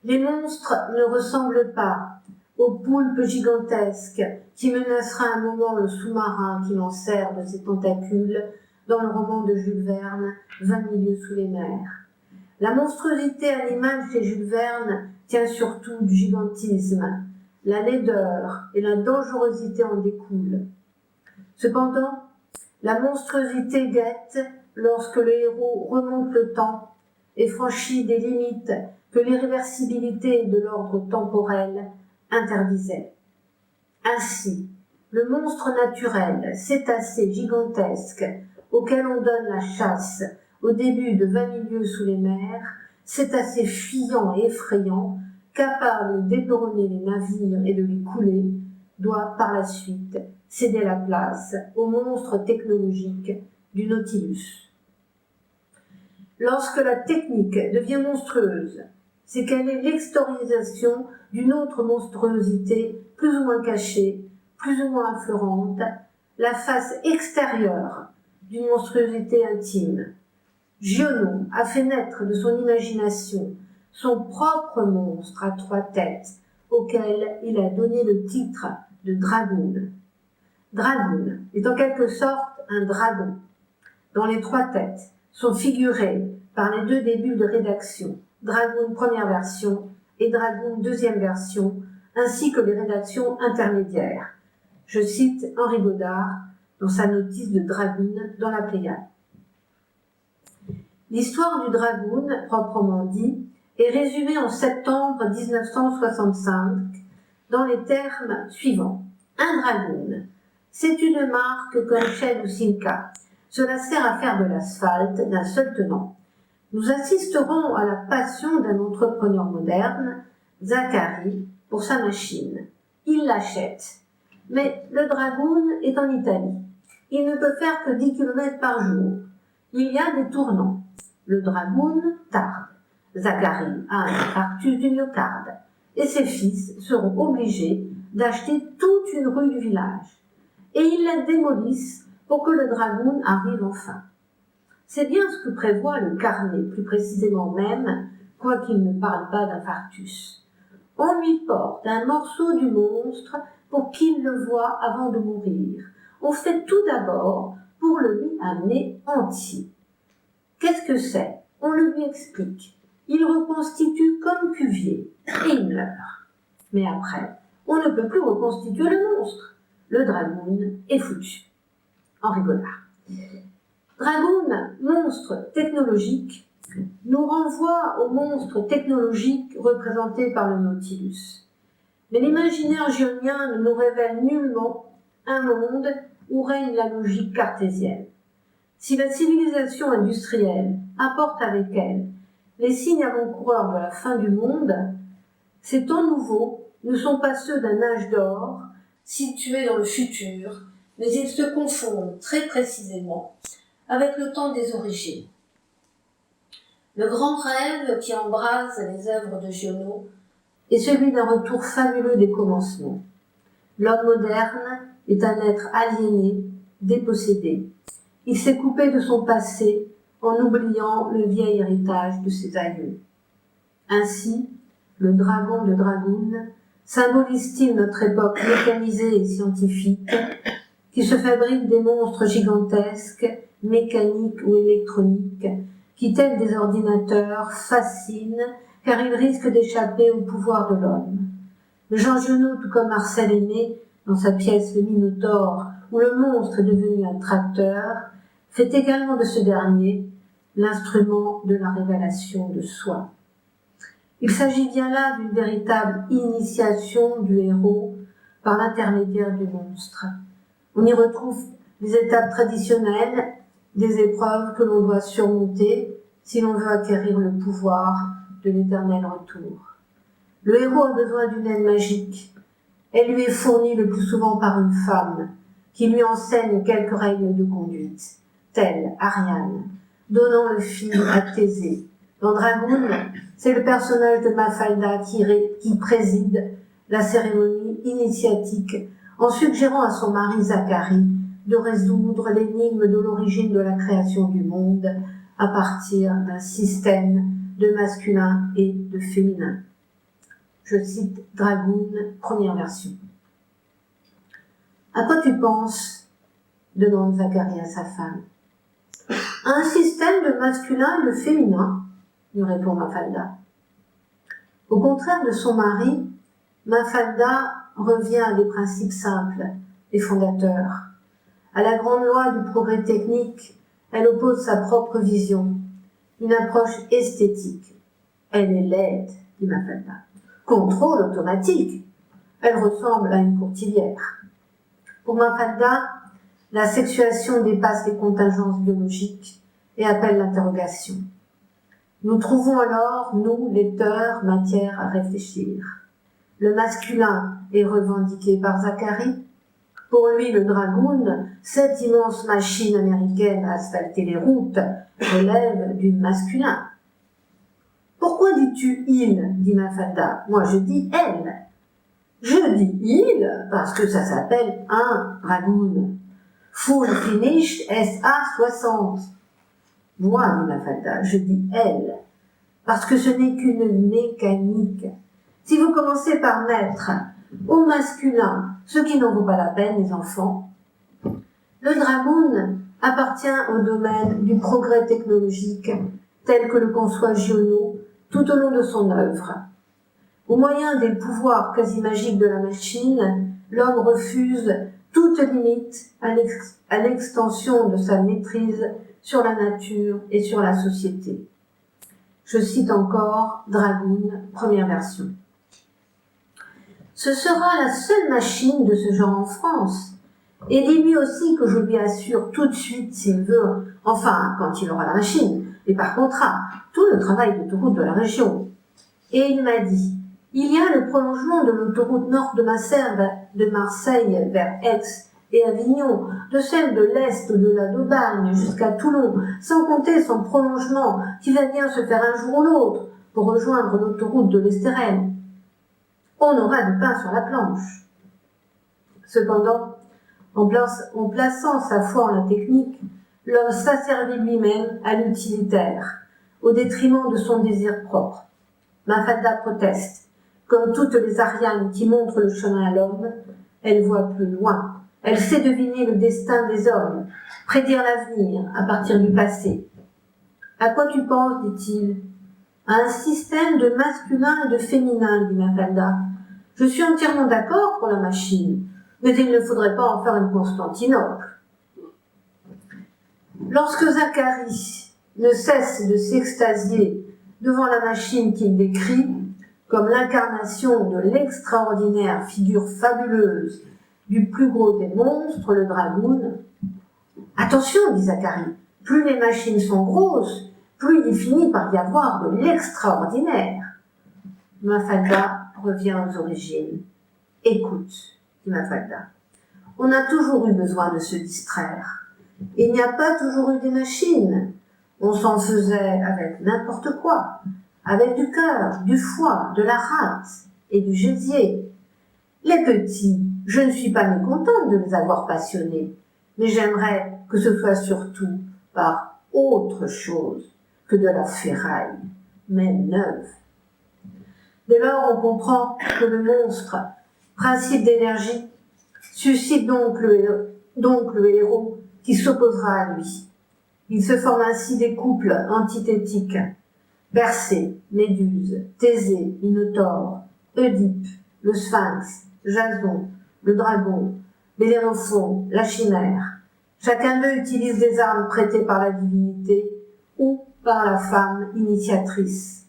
Les monstres ne ressemblent pas au poulpe gigantesque qui menacera un moment le sous-marin qui l'enserre de ses tentacules dans le roman de Jules Verne, 20 milieux sous les mers. La monstruosité animale chez Jules Verne tient surtout du gigantisme, la laideur et la dangerosité en découlent. Cependant, la monstruosité guette lorsque le héros remonte le temps et franchit des limites que l'irréversibilité de l'ordre temporel interdisait. Ainsi, le monstre naturel, cétacé gigantesque, auquel on donne la chasse au début de 20 milieux sous les mers, cétacé fuyant et effrayant, capable d'éperonner les navires et de les couler, doit par la suite céder la place au monstre technologique du Nautilus. Lorsque la technique devient monstrueuse, c'est qu'elle est l'extériorisation d'une autre monstruosité plus ou moins cachée, plus ou moins affleurante, la face extérieure d'une monstruosité intime. Giono a fait naître de son imagination son propre monstre à 3 têtes, auquel il a donné le titre de Dragoon. Dragoon est en quelque sorte un dragon, dont les 3 têtes sont figurées par les 2 débuts de rédaction, Dragoon première version et Dragoon deuxième version, ainsi que les rédactions intermédiaires. Je cite Henri Godard, dans sa notice de Dragoon dans la Pléiade. L'histoire du Dragoon, proprement dit, est résumée en septembre 1965 dans les termes suivants. Un Dragoon, c'est une marque comme Shell ou Simca. Cela sert à faire de l'asphalte d'un seul tenant. Nous assisterons à la passion d'un entrepreneur moderne, Zachary, pour sa machine. Il l'achète. Mais le Dragoon est en Italie. Il ne peut faire que 10 km par jour. Il y a des tournants. Le Dragoon tarde. Zachary a un infarctus du myocarde. Et ses fils seront obligés d'acheter toute une rue du village. Et ils la démolissent pour que le Dragoon arrive enfin. C'est bien ce que prévoit le carnet, plus précisément même, quoiqu'il ne parle pas d'infarctus. On lui porte un morceau du monstre pour qu'il le voie avant de mourir. On fait tout d'abord pour le lui amener entier. Qu'est-ce que c'est? On le lui explique. Il reconstitue comme Cuvier et il meurt. Mais après, on ne peut plus reconstituer le monstre. Le Dragoon est foutu. Henri Godard. Dragoon, monstre technologique, nous renvoie au monstre technologique représenté par le Nautilus. Mais l'imaginaire gionien ne nous révèle nullement un monde où règne la logique cartésienne. Si la civilisation industrielle apporte avec elle les signes avant-coureurs de la fin du monde, ces temps nouveaux ne sont pas ceux d'un âge d'or situé dans le futur, mais ils se confondent très précisément avec le temps des origines. Le grand rêve qui embrase les œuvres de Giono est celui d'un retour fabuleux des commencements. L'homme moderne est un être aliéné, dépossédé. Il s'est coupé de son passé en oubliant le vieil héritage de ses aïeux. Ainsi, le dragon de Dragoon symbolise-t-il notre époque mécanisée et scientifique qui se fabrique des monstres gigantesques, mécaniques ou électroniques, qui, tels des ordinateurs, fascinent car ils risquent d'échapper au pouvoir de l'homme. Jean Giono, tout comme Marcel Aimé, dans sa pièce Le Minotaure, où le monstre est devenu un tracteur, fait également de ce dernier l'instrument de la révélation de soi. Il s'agit bien là d'une véritable initiation du héros par l'intermédiaire du monstre. On y retrouve les étapes traditionnelles, des épreuves que l'on doit surmonter si l'on veut acquérir le pouvoir de l'éternel retour. Le héros a besoin d'une aide magique. Elle lui est fournie le plus souvent par une femme qui lui enseigne quelques règles de conduite, telle Ariane, donnant le fil à Thésée. Dans Dragoon, c'est le personnage de Mafalda qui préside la cérémonie initiatique en suggérant à son mari Zachary de résoudre l'énigme de l'origine de la création du monde à partir d'un système de masculin et de féminin. Je cite Dragoon, première version. « À quoi tu penses ?» demande Zachary à sa femme. « À un système de masculin et de féminin » lui répond Mafalda. Au contraire de son mari, Mafalda revient à des principes simples et fondateurs. À la grande loi du progrès technique, elle oppose sa propre vision, une approche esthétique. Elle est laide, dit Mafalda. Contrôle automatique. Elle ressemble à une courtilière. Pour Mafalda, la sexuation dépasse les contingences biologiques et appelle l'interrogation. Nous trouvons alors, nous, lecteurs, matière à réfléchir. Le masculin est revendiqué par Zachary. Pour lui, le Dragoon, cette immense machine américaine à asphalter les routes, relève du masculin. « Pourquoi dis-tu « il » dit Mafalda. Moi, je dis « elle ». Je dis « il » parce que ça s'appelle un Dragoon. Full Finish SA60. Moi, dit Mafalda, je dis « elle » parce que ce n'est qu'une mécanique. Si vous commencez par mettre au masculin ce qui n'en vaut pas la peine, les enfants, le Dragoon appartient au domaine du progrès technologique tel que le conçoit Giono tout au long de son œuvre. Au moyen des pouvoirs quasi magiques de la machine, l'homme refuse toute limite à l'extension de sa maîtrise sur la nature et sur la société. Je cite encore Dragoon, première version. Ce sera la seule machine de ce genre en France. Et dis-lui aussi que je lui assure tout de suite s'il veut, enfin, quand il aura la machine, et par contrat, tout le travail d'autoroute de la région. Et il m'a dit, il y a le prolongement de l'autoroute nord de Marseille vers Aix et Avignon, de celle de l'Est au-delà d'Aubagne jusqu'à Toulon, sans compter son prolongement qui va bien se faire un jour ou l'autre pour rejoindre l'autoroute de l'Estérel. On aura du pain sur la planche. Cependant, en plaçant sa foi en la technique, l'homme s'asservit lui-même à l'utilitaire, au détriment de son désir propre. Mafalda proteste. Comme toutes les Arianes qui montrent le chemin à l'homme, elle voit plus loin. Elle sait deviner le destin des hommes, prédire l'avenir à partir du passé. À quoi tu penses, dit-il? À un système de masculin et de féminin, dit Mafalda. Je suis entièrement d'accord pour la machine, mais il ne faudrait pas en faire une Constantinople. Lorsque Zacharie ne cesse de s'extasier devant la machine qu'il décrit comme l'incarnation de l'extraordinaire figure fabuleuse du plus gros des monstres, le dragoon. Attention, dit Zacharie, plus les machines sont grosses, plus il finit par y avoir de l'extraordinaire. Mafalda revient aux origines. Écoute, dit Mafalda, on a toujours eu besoin de se distraire. Il n'y a pas toujours eu des machines. On s'en faisait avec n'importe quoi, avec du cœur, du foie, de la rate et du gésier. Les petits, je ne suis pas mécontente de les avoir passionnés, mais j'aimerais que ce soit surtout par autre chose que de la ferraille, mais neuve. Dès lors, on comprend que le monstre, principe d'énergie, suscite donc le héros qui s'opposera à lui. Il se forme ainsi des couples antithétiques. Persée, Méduse, Thésée, Minotaure, Oedipe, le Sphinx, Jason, le dragon, Bélérophon, la chimère. Chacun d'eux utilise des armes prêtées par la divinité ou par la femme initiatrice.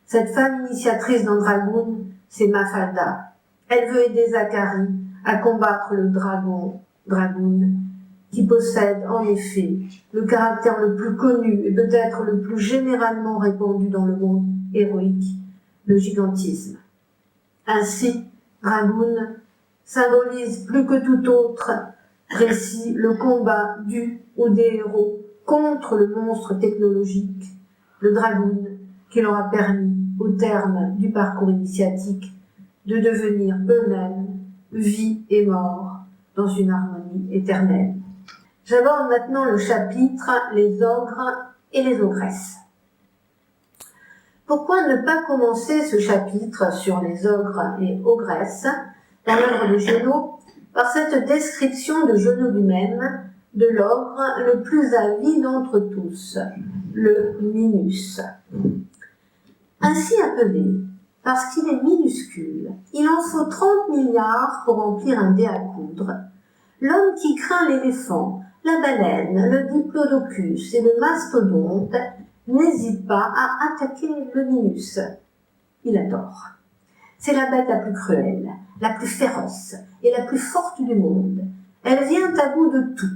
Cette femme initiatrice dans Dragoon, c'est Mafalda. Elle veut aider Zacharie à combattre le Dragoon, qui possède en effet le caractère le plus connu et peut-être le plus généralement répandu dans le monde héroïque, le gigantisme. Ainsi, Dragoon symbolise plus que tout autre récit le combat du ou des héros contre le monstre technologique, le Dragoon, qui leur a permis, au terme du parcours initiatique, de devenir eux-mêmes vie et mort dans une harmonie éternelle. J'aborde maintenant le chapitre « Les ogres et les ogresses ». Pourquoi ne pas commencer ce chapitre sur les ogres et ogresses dans l'œuvre de Genot par cette description de Genot lui-même de l'ogre le plus avide d'entre tous, le Minus. Ainsi appelé, parce qu'il est minuscule, il en faut 30 milliards pour remplir un dé à coudre. L'homme qui craint l'éléphant, la baleine, le diplodocus et le mastodonte n'hésite pas à attaquer le Minus. Il a tort. C'est la bête la plus cruelle, la plus féroce et la plus forte du monde. Elle vient à bout de tout.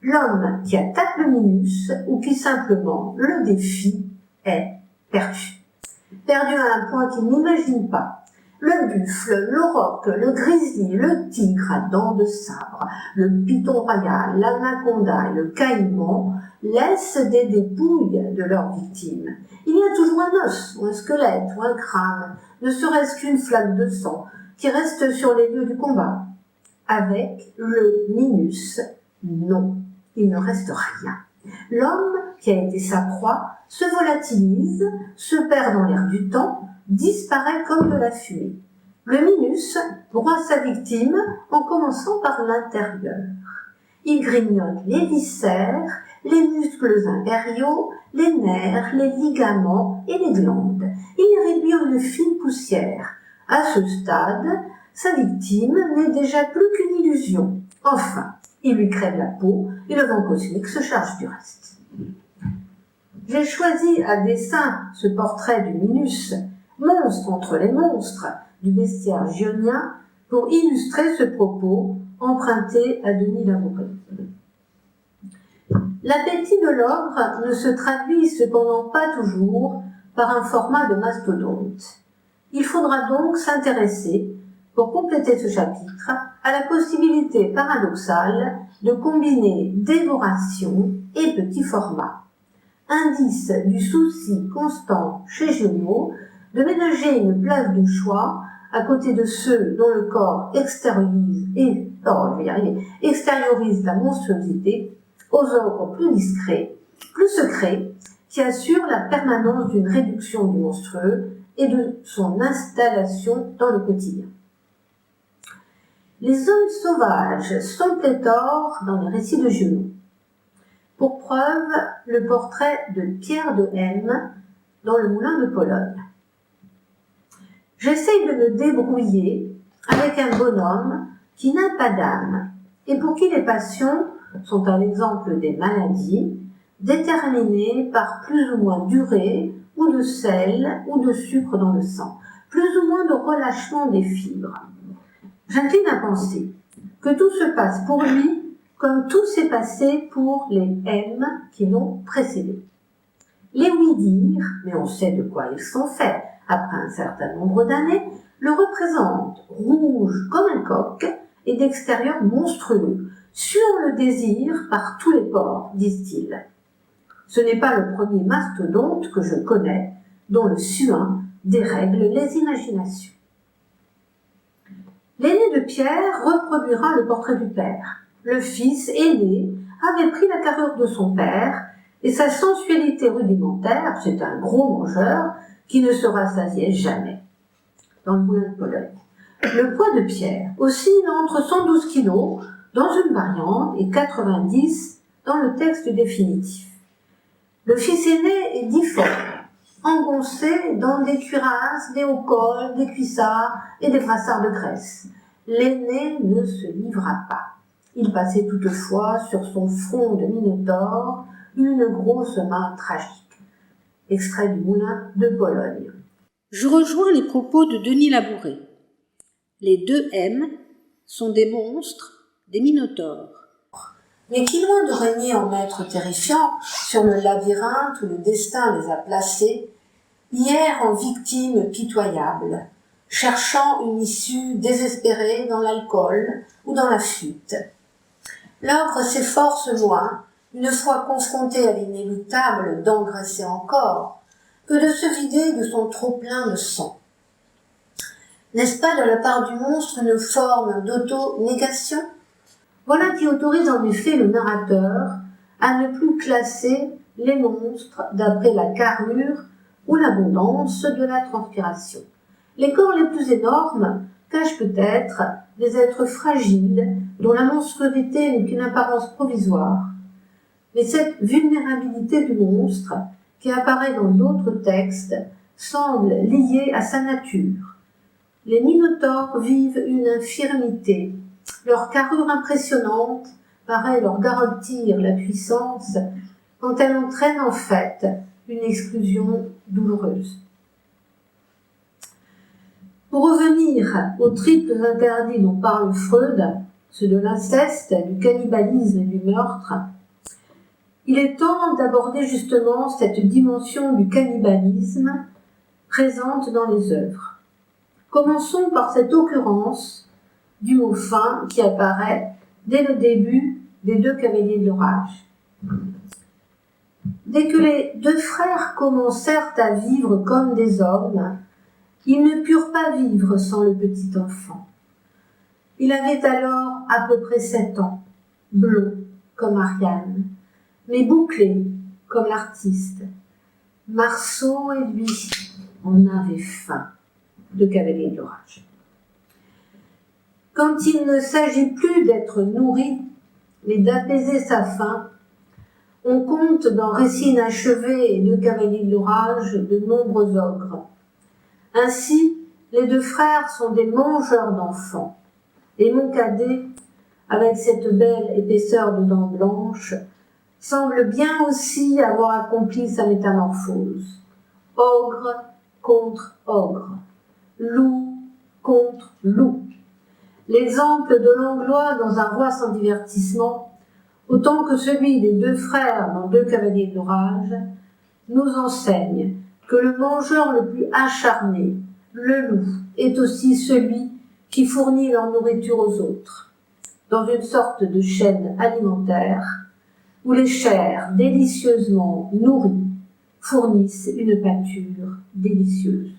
L'homme qui attaque le Minus ou qui simplement le défie est perdu. Perdu à un point qu'il n'imagine pas. Le buffle, l'auroch, le grizzly, le tigre à dents de sabre, le python royal, l'anaconda et le caïman laissent des dépouilles de leurs victimes. Il y a toujours un os, ou un squelette, ou un crâne, ne serait-ce qu'une flaque de sang, qui reste sur les lieux du combat. Avec le Minus, non, il ne reste rien. L'homme qui a été sa proie se volatilise, se perd dans l'air du temps, disparaît comme de la fumée. Le Minus broie sa victime en commençant par l'intérieur. Il grignote les viscères, les muscles impériaux, les nerfs, les ligaments et les glandes. Il les réduit en une fine poussière. À ce stade, sa victime n'est déjà plus qu'une illusion, Enfin, il lui crève la peau et le vent cosmique se charge du reste. J'ai choisi à dessein ce portrait du Minos, monstre entre les monstres, du bestiaire gionien, pour illustrer ce propos emprunté à Denis Labouré. L'appétit de l'ogre ne se traduit cependant pas toujours par un format de mastodonte. Il faudra donc s'intéresser, pour compléter ce chapitre, à la possibilité paradoxale de combiner dévoration et petit format. Indice du souci constant chez Giono de ménager une place de choix à côté de ceux dont le corps extériorise la monstruosité aux ogres plus discrets, plus secrets, qui assurent la permanence d'une réduction du monstrueux et de son installation dans le quotidien. Les hommes sauvages sont pléthores dans les récits de Giono. Pour preuve, le portrait de Pierre de M dans le Moulin de Pologne. J'essaye de me débrouiller avec un bonhomme qui n'a pas d'âme et pour qui les passions sont à l'exemple des maladies, déterminées par plus ou moins d'urée ou de sel ou de sucre dans le sang, plus ou moins de relâchement des fibres. J'incline à penser que tout se passe pour lui comme tout s'est passé pour les M qui l'ont précédé. Les oui-dire, mais on sait de quoi ils sont faits après un certain nombre d'années, le représentent rouge comme un coq et d'extérieur monstrueux, sur le désir par tous les pores, disent-ils. Ce n'est pas le premier mastodonte que je connais, dont le suin dérègle les imaginations. L'aîné de Pierre reproduira le portrait du père. Le fils aîné avait pris la carrure de son père, et sa sensualité rudimentaire, c'est un gros mangeur qui ne se rassasiait jamais. Dans le Moulin de Pologne. Le poids de Pierre oscille entre 112 kg dans une variante et 90 dans le texte définitif. Le fils aîné est difforme, engoncé dans des cuirasses, des hauts cols, des cuissards et des brassards de graisse. L'aîné ne se livra pas. Il passait toutefois sur son front de minotaure une grosse main tragique. Extrait du Moulin de Pologne. Je rejoins les propos de Denis Labouré. Les deux M sont des monstres, des minotaures. Mais qui, loin de régner en maître terrifiant sur le labyrinthe où le destin les a placés, hier en victimes pitoyables, cherchant une issue désespérée dans l'alcool ou dans la fuite. L'ogre s'efforce moins, une fois confronté à l'inéluctable d'engraisser encore, que de se vider de son trop-plein de sang. N'est-ce pas de la part du monstre une forme d'auto-négation ? Voilà qui autorise en effet le narrateur à ne plus classer les monstres d'après la carrure ou l'abondance de la transpiration. Les corps les plus énormes cachent peut-être des êtres fragiles dont la monstruosité n'est qu'une apparence provisoire. Mais cette vulnérabilité du monstre, qui apparaît dans d'autres textes, semble liée à sa nature. Les minotaures vivent une infirmité. Leur carrure impressionnante paraît leur garantir la puissance quand elle entraîne en fait une exclusion douloureuse. Pour revenir aux triples interdits dont parle Freud, ceux de l'inceste, du cannibalisme et du meurtre, il est temps d'aborder justement cette dimension du cannibalisme présente dans les œuvres. Commençons par cette occurrence du mot fin qui apparaît dès le début des deux cavaliers de l'orage. Dès que les deux frères commencèrent à vivre comme des hommes, ils ne purent pas vivre sans le petit enfant. Il avait alors à peu près 7 ans, blond comme Ariane, mais bouclé comme l'artiste. Marceau et lui en avaient faim, de cavalier de l'orage. Quand il ne s'agit plus d'être nourri, mais d'apaiser sa faim, on compte dans Récits inachevés et Deux cavaliers de l'orage de nombreux ogres. Ainsi, les deux frères sont des mangeurs d'enfants, et mon cadet avec cette belle épaisseur de dents blanches, semble bien aussi avoir accompli sa métamorphose. Ogre contre ogre, loup contre loup. L'exemple de Langlois dans Un roi sans divertissement, autant que celui des deux frères dans Deux cavaliers d'orage, nous enseigne que le mangeur le plus acharné, le loup, est aussi celui qui fournit leur nourriture aux autres, dans une sorte de chaîne alimentaire où les chairs délicieusement nourries fournissent une pâture délicieuse.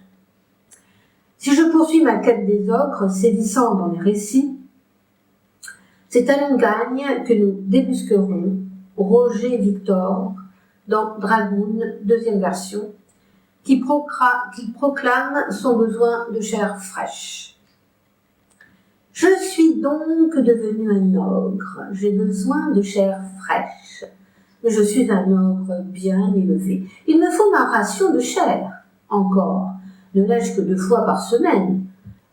Si je poursuis ma quête des ogres, sévissant dans les récits, c'est à l'Ungagne que nous débusquerons Roger Victor dans Dragoon, deuxième version, qui proclame son besoin de chair fraîche. Je suis donc devenu un ogre, j'ai besoin de chair fraîche. Je suis un ogre bien élevé. Il me faut ma ration de chair, encore. Ne l'ai-je que 2 fois par semaine.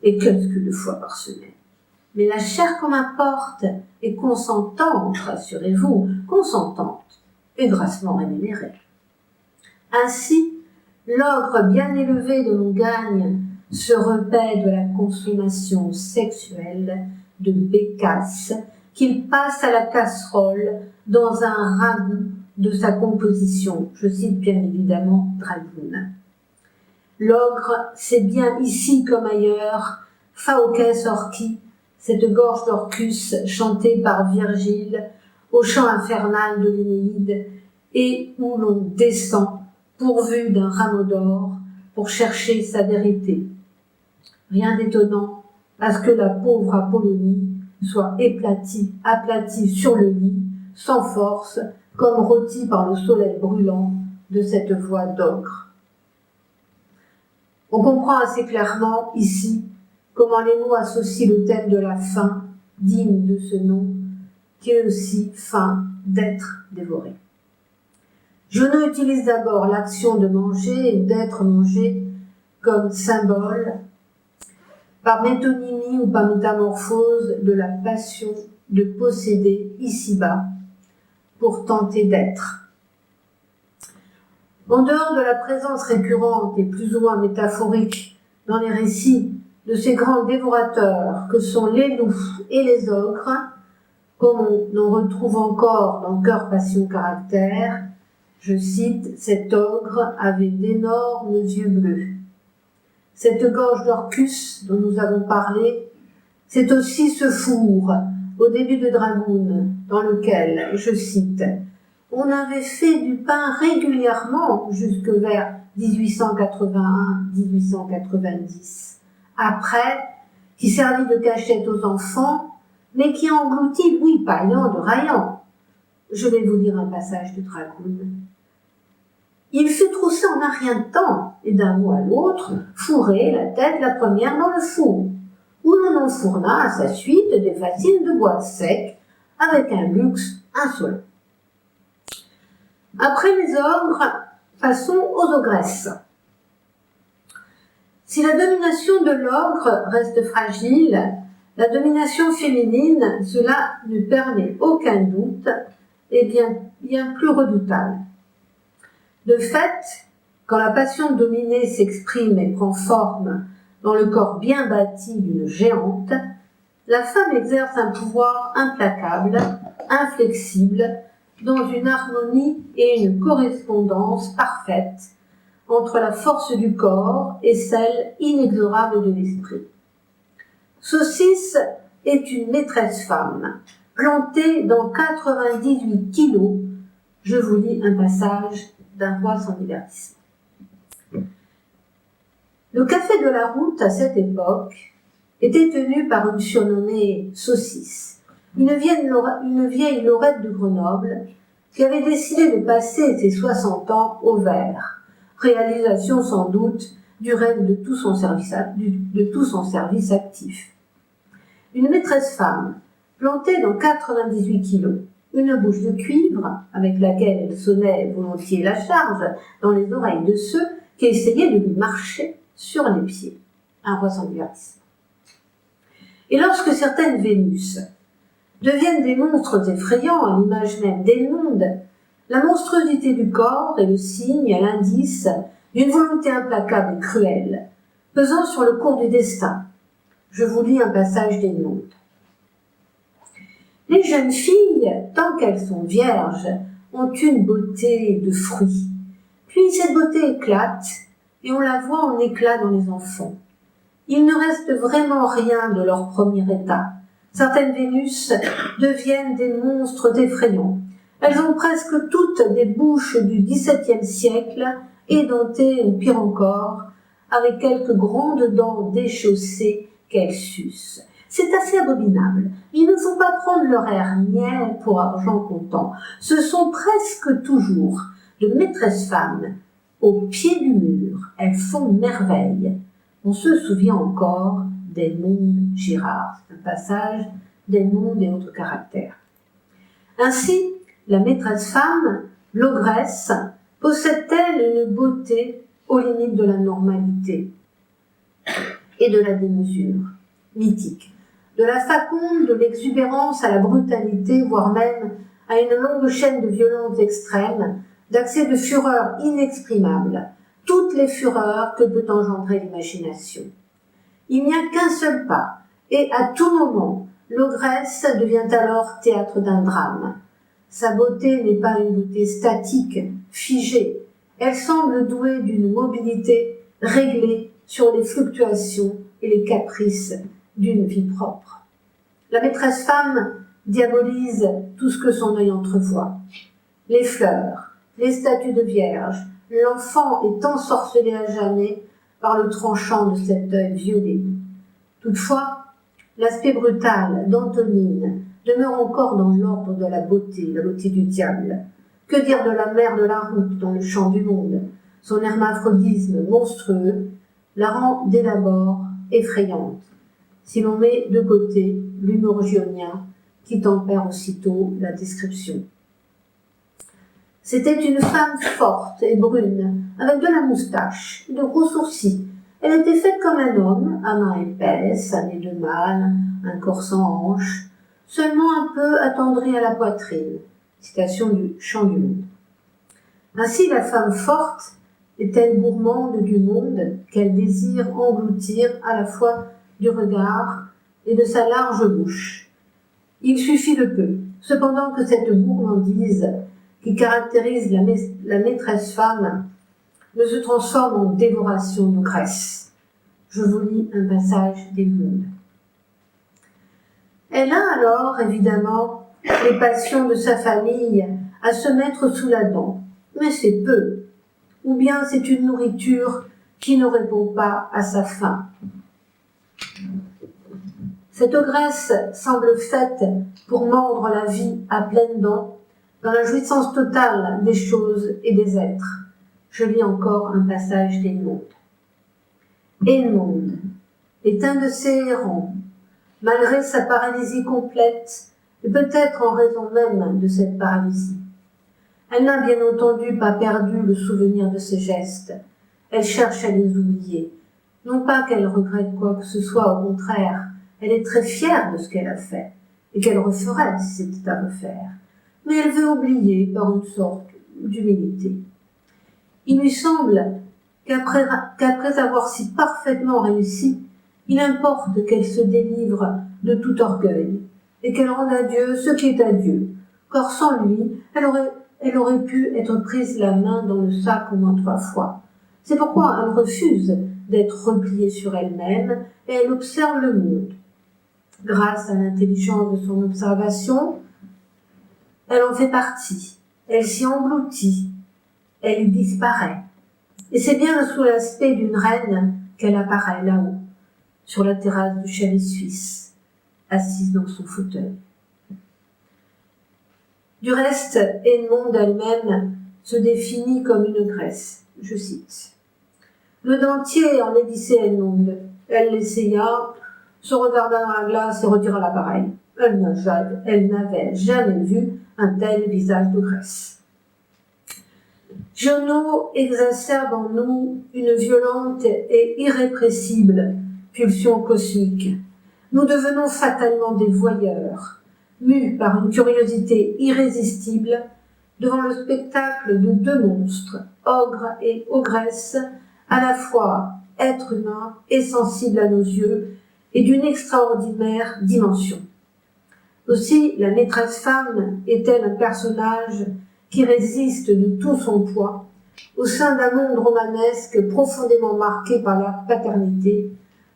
Et qu'est-ce que 2 fois par semaine? Mais la chair qu'on m'apporte est consentante, rassurez-vous, consentante et grassement rémunérée. Ainsi, l'ogre bien élevé de Longagne se repaît de la consommation sexuelle de bécasse qu'il passe à la casserole dans un ragoût de sa composition. Je cite bien évidemment Dragoon. L'ogre, c'est bien ici comme ailleurs, Phaocès Orchi, cette gorge d'Orcus chantée par Virgile au chant infernal de l'Énéide, et où l'on descend pourvu d'un rameau d'or pour chercher sa vérité. Rien d'étonnant à ce que la pauvre Apollonie soit aplatie sur le lit, sans force, comme rôtie par le soleil brûlant de cette voix d'ogre. On comprend assez clairement ici comment les mots associent le thème de la faim, digne de ce nom, qui est aussi faim d'être dévoré. Junot utilise d'abord l'action de manger et d'être mangé comme symbole, par métonymie ou par métamorphose de la passion de posséder ici-bas pour tenter d'être. En dehors de la présence récurrente et plus ou moins métaphorique dans les récits de ces grands dévorateurs que sont les loups et les ogres, comme on en retrouve encore dans Cœur, Passion, Caractère, je cite, « Cet ogre avait d'énormes yeux bleus. » Cette gorge d'Orcus dont nous avons parlé, c'est aussi ce four, au début de Dragoon, dans lequel, je cite, « On avait fait du pain régulièrement jusque vers 1881-1890. Après, qui servit de cachette aux enfants, mais qui engloutit, oui, paillant de raillant. » Je vais vous lire un passage de Dragoon. Il fut troussé en un rien de temps, et d'un mot à l'autre, fourré la tête la première dans le four, où l'on enfourna à sa suite des fascines de bois sec, avec un luxe insolent. Après les ogres, passons aux ogresses. Si la domination de l'ogre reste fragile, la domination féminine, cela ne permet aucun doute, est bien plus redoutable. De fait, quand la passion de dominer s'exprime et prend forme dans le corps bien bâti d'une géante, la femme exerce un pouvoir implacable, inflexible, dans une harmonie et une correspondance parfaite entre la force du corps et celle inexorable de l'esprit. Saucisse est une maîtresse femme, plantée dans 98 kilos. Je vous lis un passage d'un roi sans divertissement. Le café de la route, à cette époque, était tenu par une surnommée Saucisse, une vieille lorette de Grenoble, qui avait décidé de passer ses 60 ans au vert, réalisation sans doute du rêve de tout son service actif. Une maîtresse femme, plantée dans 98 kilos, une bouche de cuivre, avec laquelle elle sonnait volontiers la charge dans les oreilles de ceux qui essayaient de lui marcher sur les pieds. Un roi sans divertissement. Et lorsque certaines Vénus deviennent des monstres effrayants à l'image même d'Edmond, la monstruosité du corps est le signe, l'indice d'une volonté implacable et cruelle, pesant sur le cours du destin. Je vous lis un passage d'Edmond. Les jeunes filles, tant qu'elles sont vierges, ont une beauté de fruit. Puis cette beauté éclate, et on la voit en éclat dans les enfants. Il ne reste vraiment rien de leur premier état. Certaines Vénus deviennent des monstres effrayants. Elles ont presque toutes des bouches du XVIIe siècle, édentées ou pire encore, avec quelques grandes dents déchaussées qu'elles sucent. C'est assez abominable. Il ne faut pas prendre leur air niais pour argent comptant. Ce sont presque toujours de maîtresses femmes. Au pied du mur, elles font merveille. On se souvient encore d'Edmond Girard. C'est un passage d'Edmond et autres caractères. Ainsi, la maîtresse femme, l'ogresse, possède-t-elle une beauté aux limites de la normalité et de la démesure, mythique, de la faconde, de l'exubérance à la brutalité, voire même à une longue chaîne de violences extrêmes, d'accès de fureur inexprimable, toutes les fureurs que peut engendrer l'imagination. Il n'y a qu'un seul pas, et à tout moment, l'ogresse devient alors théâtre d'un drame. Sa beauté n'est pas une beauté statique, figée. Elle semble douée d'une mobilité réglée sur les fluctuations et les caprices d'une vie propre. La maîtresse femme diabolise tout ce que son œil entrevoit. Les fleurs, les statues de vierges, l'enfant est ensorcelé à jamais par le tranchant de cet œil violet. Toutefois, l'aspect brutal d'Antonine demeure encore dans l'ordre de la beauté du diable. Que dire de la mère de la route dans le champ du monde? Son hermaphrodisme monstrueux la rend dès d'abord effrayante, si l'on met de côté l'humour gionien qui tempère aussitôt la description. C'était une femme forte et brune, avec de la moustache, de gros sourcils. Elle était faite comme un homme, à main épaisse, à nez de mâle, un corps sans hanches, seulement un peu attendri à la poitrine. Citation du Chant du Monde. Ainsi, la femme forte est-elle gourmande du monde qu'elle désire engloutir à la fois du regard et de sa large bouche. Il suffit de peu, cependant, que cette gourmandise qui caractérise la maîtresse femme ne se transforme en dévoration de graisse. Je vous lis un passage d'Edmond. Elle a alors, évidemment, les passions de sa famille à se mettre sous la dent, mais c'est peu. Ou bien c'est une nourriture qui ne répond pas à sa faim. Cette ogresse semble faite pour mordre la vie à pleines dents, dans la jouissance totale des choses et des êtres. Je lis encore un passage d'Edmond. Edmond est un de ces errants, malgré sa paralysie complète, et peut-être en raison même de cette paralysie. Elle n'a bien entendu pas perdu le souvenir de ses gestes. Elle cherche à les oublier. Non pas qu'elle regrette quoi que ce soit, au contraire, elle est très fière de ce qu'elle a fait, et qu'elle referait si c'était à refaire. Mais elle veut oublier par une sorte d'humilité. Il lui semble qu'après avoir si parfaitement réussi, il importe qu'elle se délivre de tout orgueil, et qu'elle rende à Dieu ce qui est à Dieu, car sans lui, elle aurait pu être prise la main dans le sac au moins 3 fois. C'est pourquoi elle refuse d'être repliée sur elle-même, et elle observe le monde. Grâce à l'intelligence de son observation, elle en fait partie, elle s'y engloutit, elle y disparaît. Et c'est bien sous l'aspect d'une reine qu'elle apparaît là-haut, sur la terrasse du chalet suisse, assise dans son fauteuil. Du reste, Edmond elle-même se définit comme une ogresse. Je cite. Le dentier en édissait Edmond. Elle l'essaya, se regarda dans la glace et retira l'appareil. Elle n'avait jamais vu un tel visage d'ogresse. Giono exacerbe en nous une violente et irrépressible pulsion cosmique. Nous devenons fatalement des voyeurs, mue par une curiosité irrésistible devant le spectacle de deux monstres, ogre et ogresse, à la fois êtres humains et sensibles à nos yeux, et d'une extraordinaire dimension. Aussi, la maîtresse femme est-elle un personnage qui résiste de tout son poids au sein d'un monde romanesque profondément marqué par la paternité,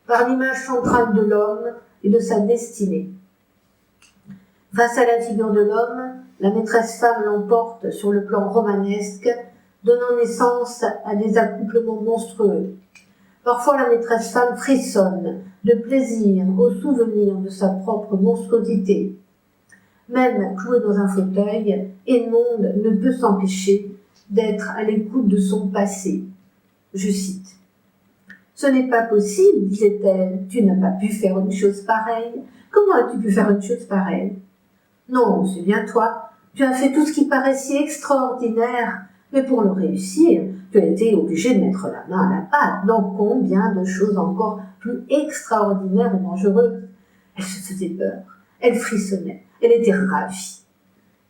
par l'image centrale de l'homme et de sa destinée. Face à la figure de l'homme, la maîtresse femme l'emporte sur le plan romanesque, donnant naissance à des accouplements monstrueux. Parfois, la maîtresse femme frissonne de plaisir au souvenir de sa propre monstruosité. Même clouée dans un fauteuil, Edmonde ne peut s'empêcher d'être à l'écoute de son passé. Je cite. « Ce n'est pas possible, disait-elle, tu n'as pas pu faire une chose pareille. Comment as-tu pu faire une chose pareille ? Non, c'est bien toi, tu as fait tout ce qui paraît si extraordinaire, mais pour le réussir, tu as été obligé de mettre la main à la pâte dans combien de choses encore plus extraordinaires et dangereuses. Elle se faisait peur, elle frissonnait, elle était ravie.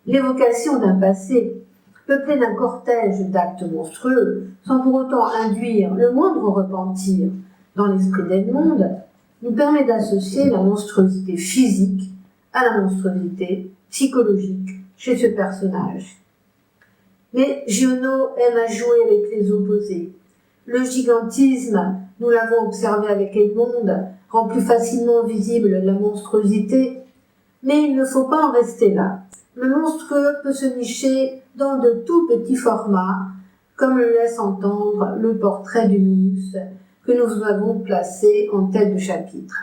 L'évocation d'un passé, peuplé d'un cortège d'actes monstrueux, sans pour autant induire le moindre repentir dans l'esprit d'Edmonde, nous permet d'associer la monstruosité physique à la monstruosité psychologique chez ce personnage. Mais Giono aime à jouer avec les opposés. Le gigantisme, nous l'avons observé avec Edmonde, rend plus facilement visible la monstruosité, mais il ne faut pas en rester là. Le monstrueux peut se nicher dans de tout petits formats, comme le laisse entendre le portrait du Minus que nous avons placé en tête de chapitre.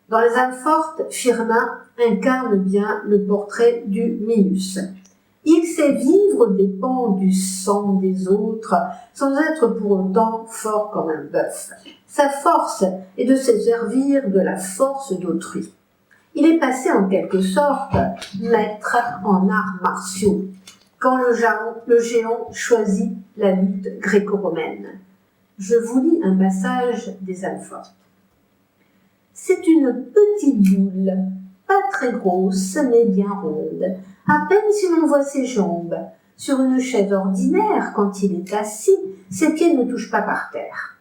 Dans les âmes fortes, Firmin incarne bien le portrait du Minus. Il sait vivre aux dépens du sang des autres, sans être pour autant fort comme un bœuf. Sa force est de se servir de la force d'autrui. Il est passé en quelque sorte maître en arts martiaux, quand le géant choisit la lutte gréco-romaine. Je vous lis un passage des âmes fortes. C'est une petite boule, pas très grosse, mais bien ronde. À peine si l'on voit ses jambes. Sur une chaise ordinaire, quand il est assis, ses pieds ne touchent pas par terre.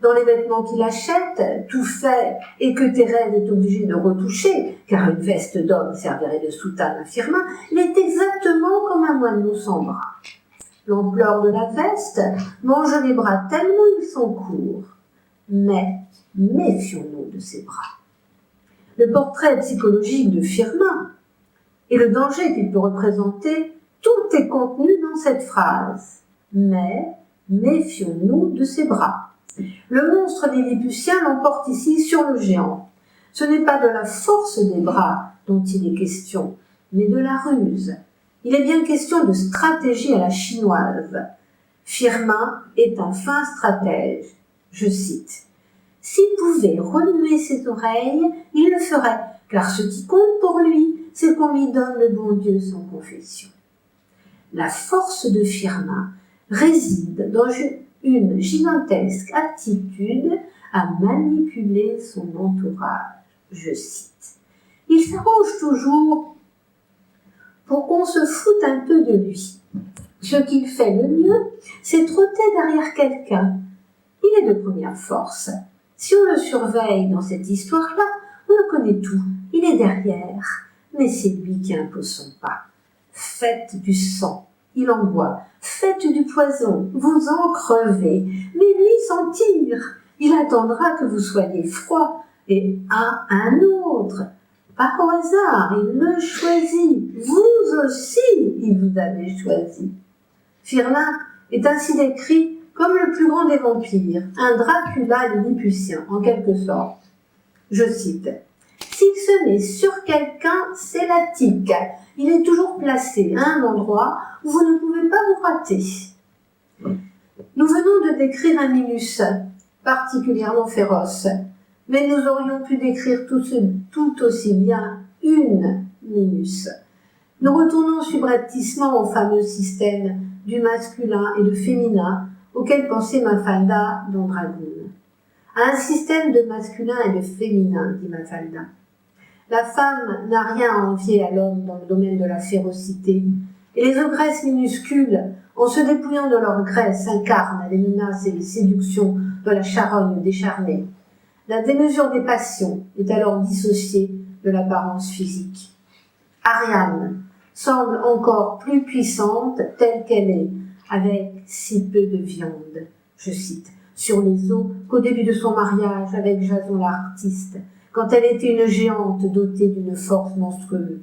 Dans les vêtements qu'il achète, tout fait, et que Thérèse est obligée de retoucher, car une veste d'homme servirait de soutane à Firmin, il est exactement comme un moineau sans bras. L'ampleur de la veste mange les bras tellement ils sont courts. Mais méfions-nous de ses bras. Le portrait psychologique de Firmin et le danger qu'il peut représenter, tout est contenu dans cette phrase. Mais méfions-nous de ses bras. Le monstre des Lilliputiens l'emporte ici sur le géant. Ce n'est pas de la force des bras dont il est question, mais de la ruse. Il est bien question de stratégie à la chinoise. Firmin est un fin stratège. Je cite. « S'il pouvait remuer ses oreilles, il le ferait, car ce qui compte pour lui, c'est qu'on lui donne le bon Dieu sans confession. » La force de Firmin réside dans une gigantesque aptitude à manipuler son entourage. Je cite. « Il s'arrange toujours pour qu'on se foute un peu de lui. Ce qu'il fait le mieux, c'est trotter derrière quelqu'un. Il est de première force. Si on le surveille dans cette histoire-là, on le connaît tout. Il est derrière. Mais c'est lui qui impose son pas. Faites du sang. Il en boit. Faites du poison. Vous en crevez. Mais lui s'en tire. Il attendra que vous soyez froid. Et un autre. Par au hasard, il le choisit. Vous aussi, il vous avait choisi. Firmin est ainsi décrit comme le plus grand des vampires, un Dracula lilliputien, en quelque sorte. Je cite. « S'il se met sur quelqu'un, c'est la tique. Il est toujours placé à un endroit où vous ne pouvez pas vous rater. » Nous venons de décrire un Minus, particulièrement féroce, mais nous aurions pu décrire tout aussi bien une Minus. Nous retournons subrepticement au fameux système du masculin et du féminin auquel pensait Mafalda dans Dragoon. À un système de masculin et de féminin, dit Mafalda. La femme n'a rien à envier à l'homme dans le domaine de la férocité, et les ogresses minuscules, en se dépouillant de leur graisse, incarnent les menaces et les séductions de la charogne décharnée. La démesure des passions est alors dissociée de l'apparence physique. Ariane semble encore plus puissante telle qu'elle est, avec si peu de viande, je cite, sur les os qu'au début de son mariage avec Jason l'artiste, quand elle était une géante dotée d'une force monstrueuse.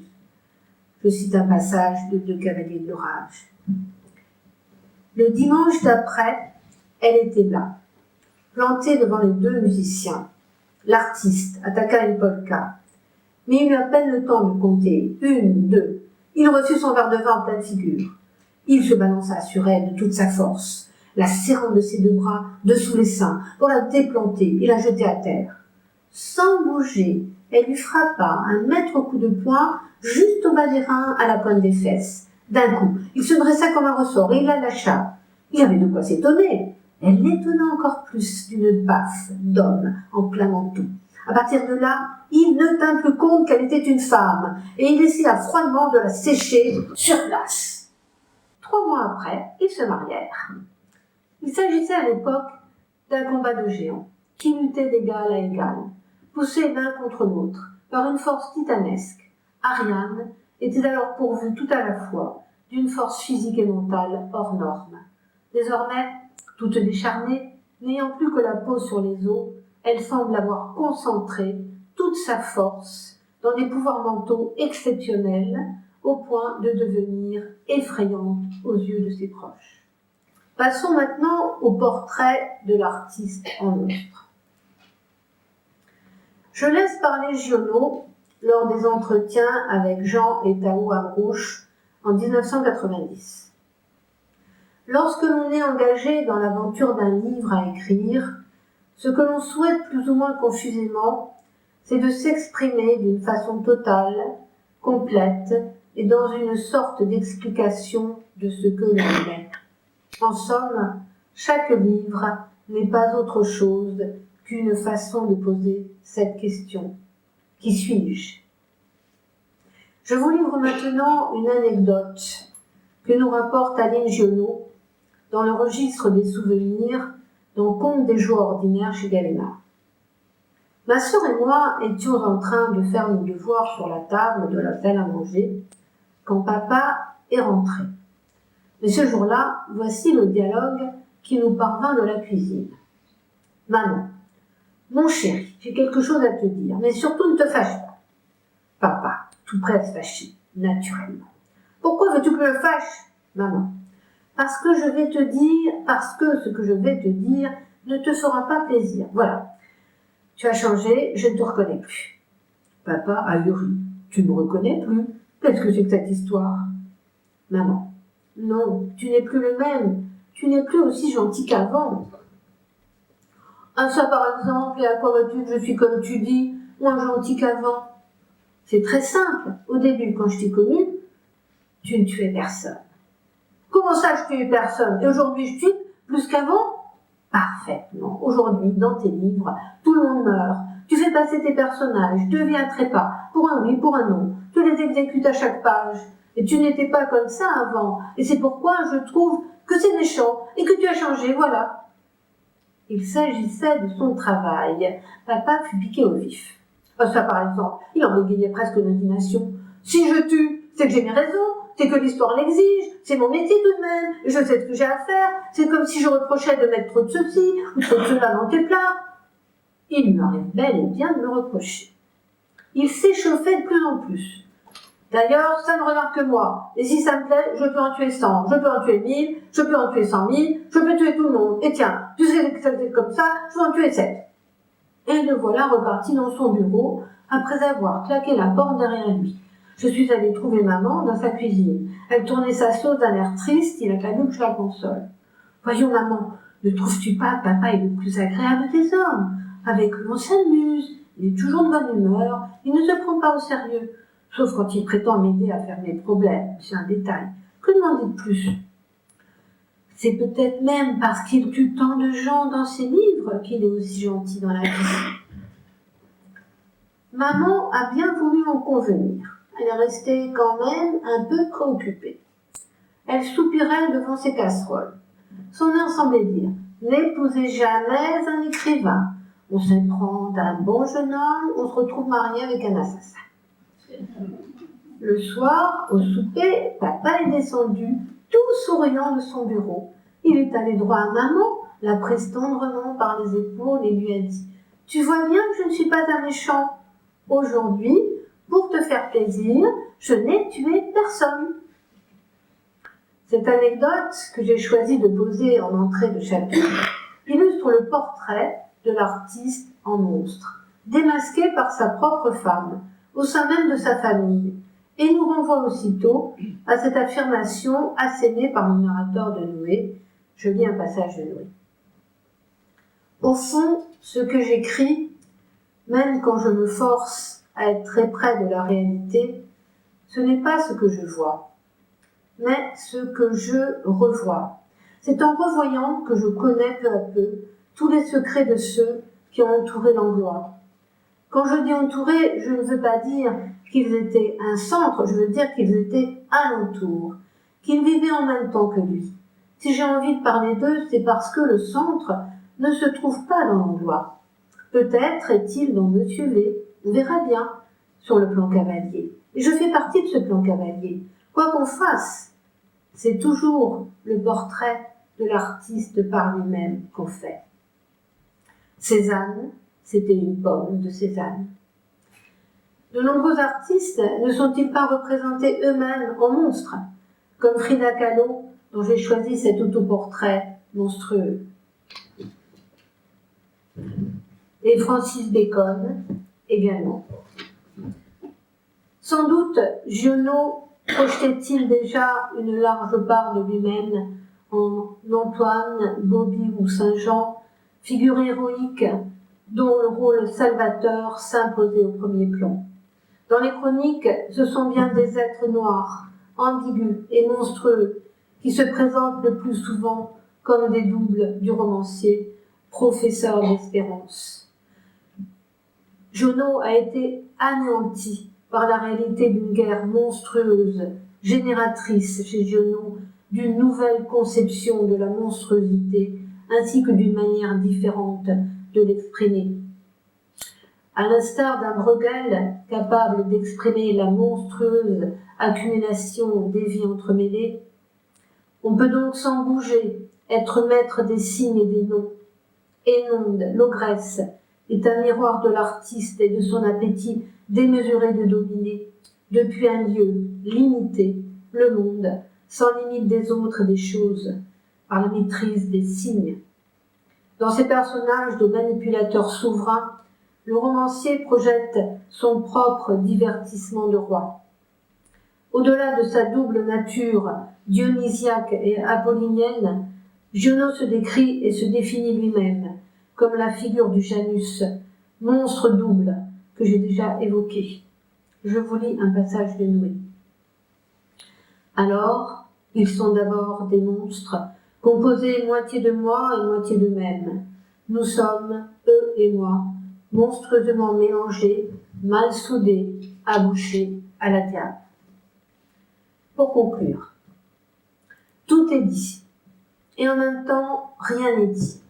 Je cite un passage de Deux cavaliers de l'orage. Le dimanche d'après, elle était là, plantée devant les deux musiciens. L'artiste attaqua une polka, mais il eut à peine le temps de compter. 1, 2. Il reçut son verre de vin en pleine figure. Il se balança sur elle de toute sa force, la serrant de ses deux bras dessous les seins pour la déplanter et la jeter à terre. Sans bouger, elle lui frappa un maître coup de poing juste au bas des reins à la pointe des fesses. D'un coup, il se dressa comme un ressort et il la lâcha. Il avait de quoi s'étonner. Elle l'étonna encore plus d'une baffe d'homme en plein manteau. À partir de là, il ne tint plus compte qu'elle était une femme et il essaya froidement de la sécher sur place. 3 mois après, ils se marièrent. Il s'agissait à l'époque d'un combat de géants qui luttaient d'égal à égal, poussés l'un contre l'autre par une force titanesque. Ariane était alors pourvue tout à la fois d'une force physique et mentale hors norme. Désormais, toute décharnée, n'ayant plus que la peau sur les os, elle semble avoir concentré toute sa force dans des pouvoirs mentaux exceptionnels au point de devenir effrayante aux yeux de ses proches. Passons maintenant au portrait de l'artiste en œuvre. Je laisse parler Giono lors des entretiens avec Jean et Tao Amrouche en 1990. Lorsque l'on est engagé dans l'aventure d'un livre à écrire, ce que l'on souhaite plus ou moins confusément, c'est de s'exprimer d'une façon totale, complète et dans une sorte d'explication de ce que l'on est. En somme, chaque livre n'est pas autre chose qu'une façon de poser cette question. Qui suis-je ? Je vous livre maintenant une anecdote que nous rapporte Aline Giono dans le registre des souvenirs dans Contes des jours ordinaires chez Gallimard. Ma sœur et moi étions en train de faire nos devoirs sur la table de la salle à manger quand papa est rentré. Mais ce jour-là, voici le dialogue qui nous parvint de la cuisine. Maman, mon chéri, j'ai quelque chose à te dire, mais surtout ne te fâche pas. Papa, tout prêt à se fâcher, naturellement. Pourquoi veux-tu que je me fâche, maman ? Parce que ce que je vais te dire ne te fera pas plaisir. Voilà. Tu as changé, je ne te reconnais plus. Papa ahuri. Tu ne me reconnais plus. Qu'est-ce que c'est que cette histoire ? Maman. Non, tu n'es plus le même. Tu n'es plus aussi gentil qu'avant. Ah, ça par exemple, et à quoi vois-tu que je suis comme tu dis, moins gentil qu'avant ? C'est très simple. Au début, quand je t'ai connu, tu ne tuais personne. Comment ça, je tue personne ? Et aujourd'hui, je tue plus qu'avant ? Parfaitement. Aujourd'hui, dans tes livres, tout le monde meurt. Tu fais passer tes personnages, deviens trépas, pour un oui, pour un non. Tu les exécutes à chaque page. Et tu n'étais pas comme ça avant. Et c'est pourquoi je trouve que c'est méchant et que tu as changé, voilà. Il s'agissait de son travail. Papa fut piqué au vif. Ça, par exemple, il en bégayait presque d'indignation. Si je tue, c'est que j'ai mes raisons. C'est que l'histoire l'exige, c'est mon métier tout de même, je sais ce que j'ai à faire, c'est comme si je reprochais de mettre trop de ceci ou trop de cela dans tes plats. Il lui arrive bel et bien de me reprocher. Il s'échauffait de plus en plus. D'ailleurs, ça ne regarde que moi, et si ça me plaît, je peux en tuer 100, je peux en tuer 1000, je peux en tuer 100 000, je peux tuer tout le monde, et tiens, tu sais que ça fait comme ça, je peux en tuer 7. Et le voilà reparti dans son bureau, après avoir claqué la porte derrière lui. Je suis allée trouver maman dans sa cuisine. Elle tournait sa sauce d'un air triste, il a fallu que je la console. Voyons maman, ne trouves-tu pas que papa est le plus agréable des hommes ? Avec lui on s'amuse, il est toujours de bonne humeur, il ne se prend pas au sérieux. Sauf quand il prétend m'aider à faire mes problèmes, c'est un détail. Que demander de plus ? C'est peut-être même parce qu'il tue tant de gens dans ses livres qu'il est aussi gentil dans la vie. Maman a bien voulu en convenir. Elle est restée quand même un peu préoccupée. Elle soupirait devant ses casseroles. Son air semblait dire « N'épousez jamais un écrivain. On s'éprend d'un bon jeune homme, on se retrouve marié avec un assassin. » Le soir, au souper, papa est descendu, tout souriant de son bureau. Il est allé droit à maman, l'a prise tendrement par les épaules et lui a dit « Tu vois bien que je ne suis pas un méchant. Aujourd'hui, pour te faire plaisir, je n'ai tué personne. » Cette anecdote que j'ai choisi de poser en entrée de chapitre illustre le portrait de l'artiste en monstre, démasqué par sa propre femme, au sein même de sa famille, et nous renvoie aussitôt à cette affirmation assénée par le narrateur de Noé. Je lis un passage de Noé. Au fond, ce que j'écris, même quand je me force à être très près de la réalité, ce n'est pas ce que je vois, mais ce que je revois. C'est en revoyant que je connais peu à peu tous les secrets de ceux qui ont entouré Langlois. Quand je dis entouré, je ne veux pas dire qu'ils étaient un centre, je veux dire qu'ils étaient alentour, qu'ils vivaient en même temps que lui. Si j'ai envie de parler d'eux, c'est parce que le centre ne se trouve pas dans Langlois. Peut-être est-il dans Monsieur V, on verra bien, sur le plan cavalier. Et je fais partie de ce plan cavalier. Quoi qu'on fasse, c'est toujours le portrait de l'artiste par lui-même qu'on fait. Cézanne, c'était une pomme de Cézanne. De nombreux artistes ne sont-ils pas représentés eux-mêmes en monstres, comme Frida Kahlo, dont j'ai choisi cet autoportrait monstrueux, et Francis Bacon également. Sans doute, Giono projetait-il déjà une large part de lui-même en Antoine, Bobby ou Saint-Jean, figure héroïque dont le rôle salvateur s'imposait au premier plan. Dans les chroniques, ce sont bien des êtres noirs, ambigus et monstrueux, qui se présentent le plus souvent comme des doubles du romancier, professeur d'espérance. Giono a été anéanti par la réalité d'une guerre monstrueuse, génératrice chez Giono d'une nouvelle conception de la monstruosité, ainsi que d'une manière différente de l'exprimer. À l'instar d'un Bruegel capable d'exprimer la monstrueuse accumulation des vies entremêlées, on peut donc sans bouger être maître des signes et des noms. Énonde, l'ogresse, est un miroir de l'artiste et de son appétit démesuré de dominer, depuis un lieu limité, le monde, sans limite des autres et des choses, par la maîtrise des signes. Dans ces personnages de manipulateurs souverains, le romancier projette son propre divertissement de roi. Au-delà de sa double nature dionysiaque et apollinienne, Giono se décrit et se définit lui-même comme la figure du Janus, monstre double, que j'ai déjà évoqué. Je vous lis un passage de Noé. Alors, ils sont d'abord des monstres, composés moitié de moi et moitié d'eux-mêmes. Nous sommes, eux et moi, monstrueusement mélangés, mal soudés, abouchés à la diable. Pour conclure, tout est dit, et en même temps, rien n'est dit.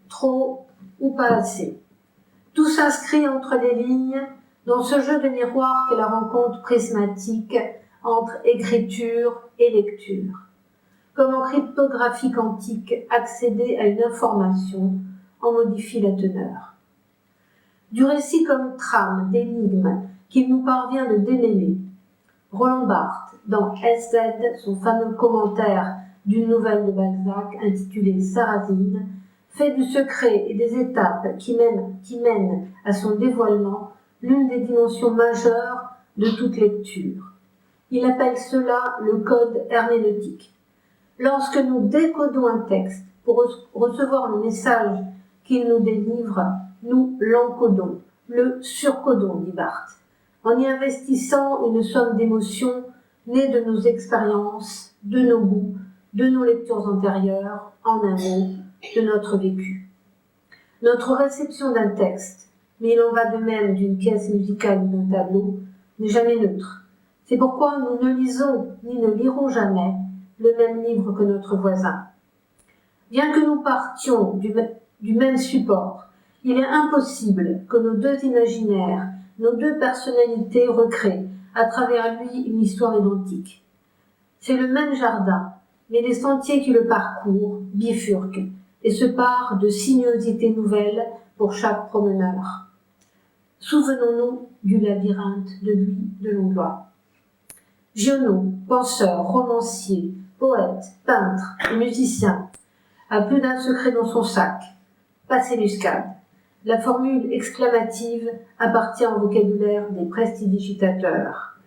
Trop ou pas assez. Tout s'inscrit entre les lignes dans ce jeu de miroir qu'est la rencontre prismatique entre écriture et lecture. Comme en cryptographie quantique, accéder à une information en modifie la teneur. Du récit comme trame d'énigmes qu'il nous parvient de démêler. Roland Barthes, dans SZ, son fameux commentaire d'une nouvelle de Balzac intitulée Sarrasine, fait du secret et des étapes qui mènent à son dévoilement l'une des dimensions majeures de toute lecture. Il appelle cela le code herméneutique. Lorsque nous décodons un texte pour recevoir le message qu'il nous délivre, nous l'encodons, le surcodons, dit Barthes, en y investissant une somme d'émotions nées de nos expériences, de nos goûts, de nos lectures antérieures, en un mot, de notre vécu. Notre réception d'un texte mais il en va de même d'une pièce musicale ou d'un tableau, n'est jamais neutre. C'est pourquoi nous ne lisons ni ne lirons jamais le même livre que notre voisin. Bien que nous partions du même support, il est impossible que nos deux imaginaires, nos deux personnalités recréent à travers lui une histoire identique. C'est le même jardin, mais les sentiers qui le parcourent bifurquent et se parent de sinuosités nouvelles pour chaque promeneur. Souvenons-nous du labyrinthe de lui de Langlois. Giono, penseur, romancier, poète, peintre et musicien, a plus d'un secret dans son sac. Passéluscade. La formule exclamative appartient au vocabulaire des prestidigitateurs.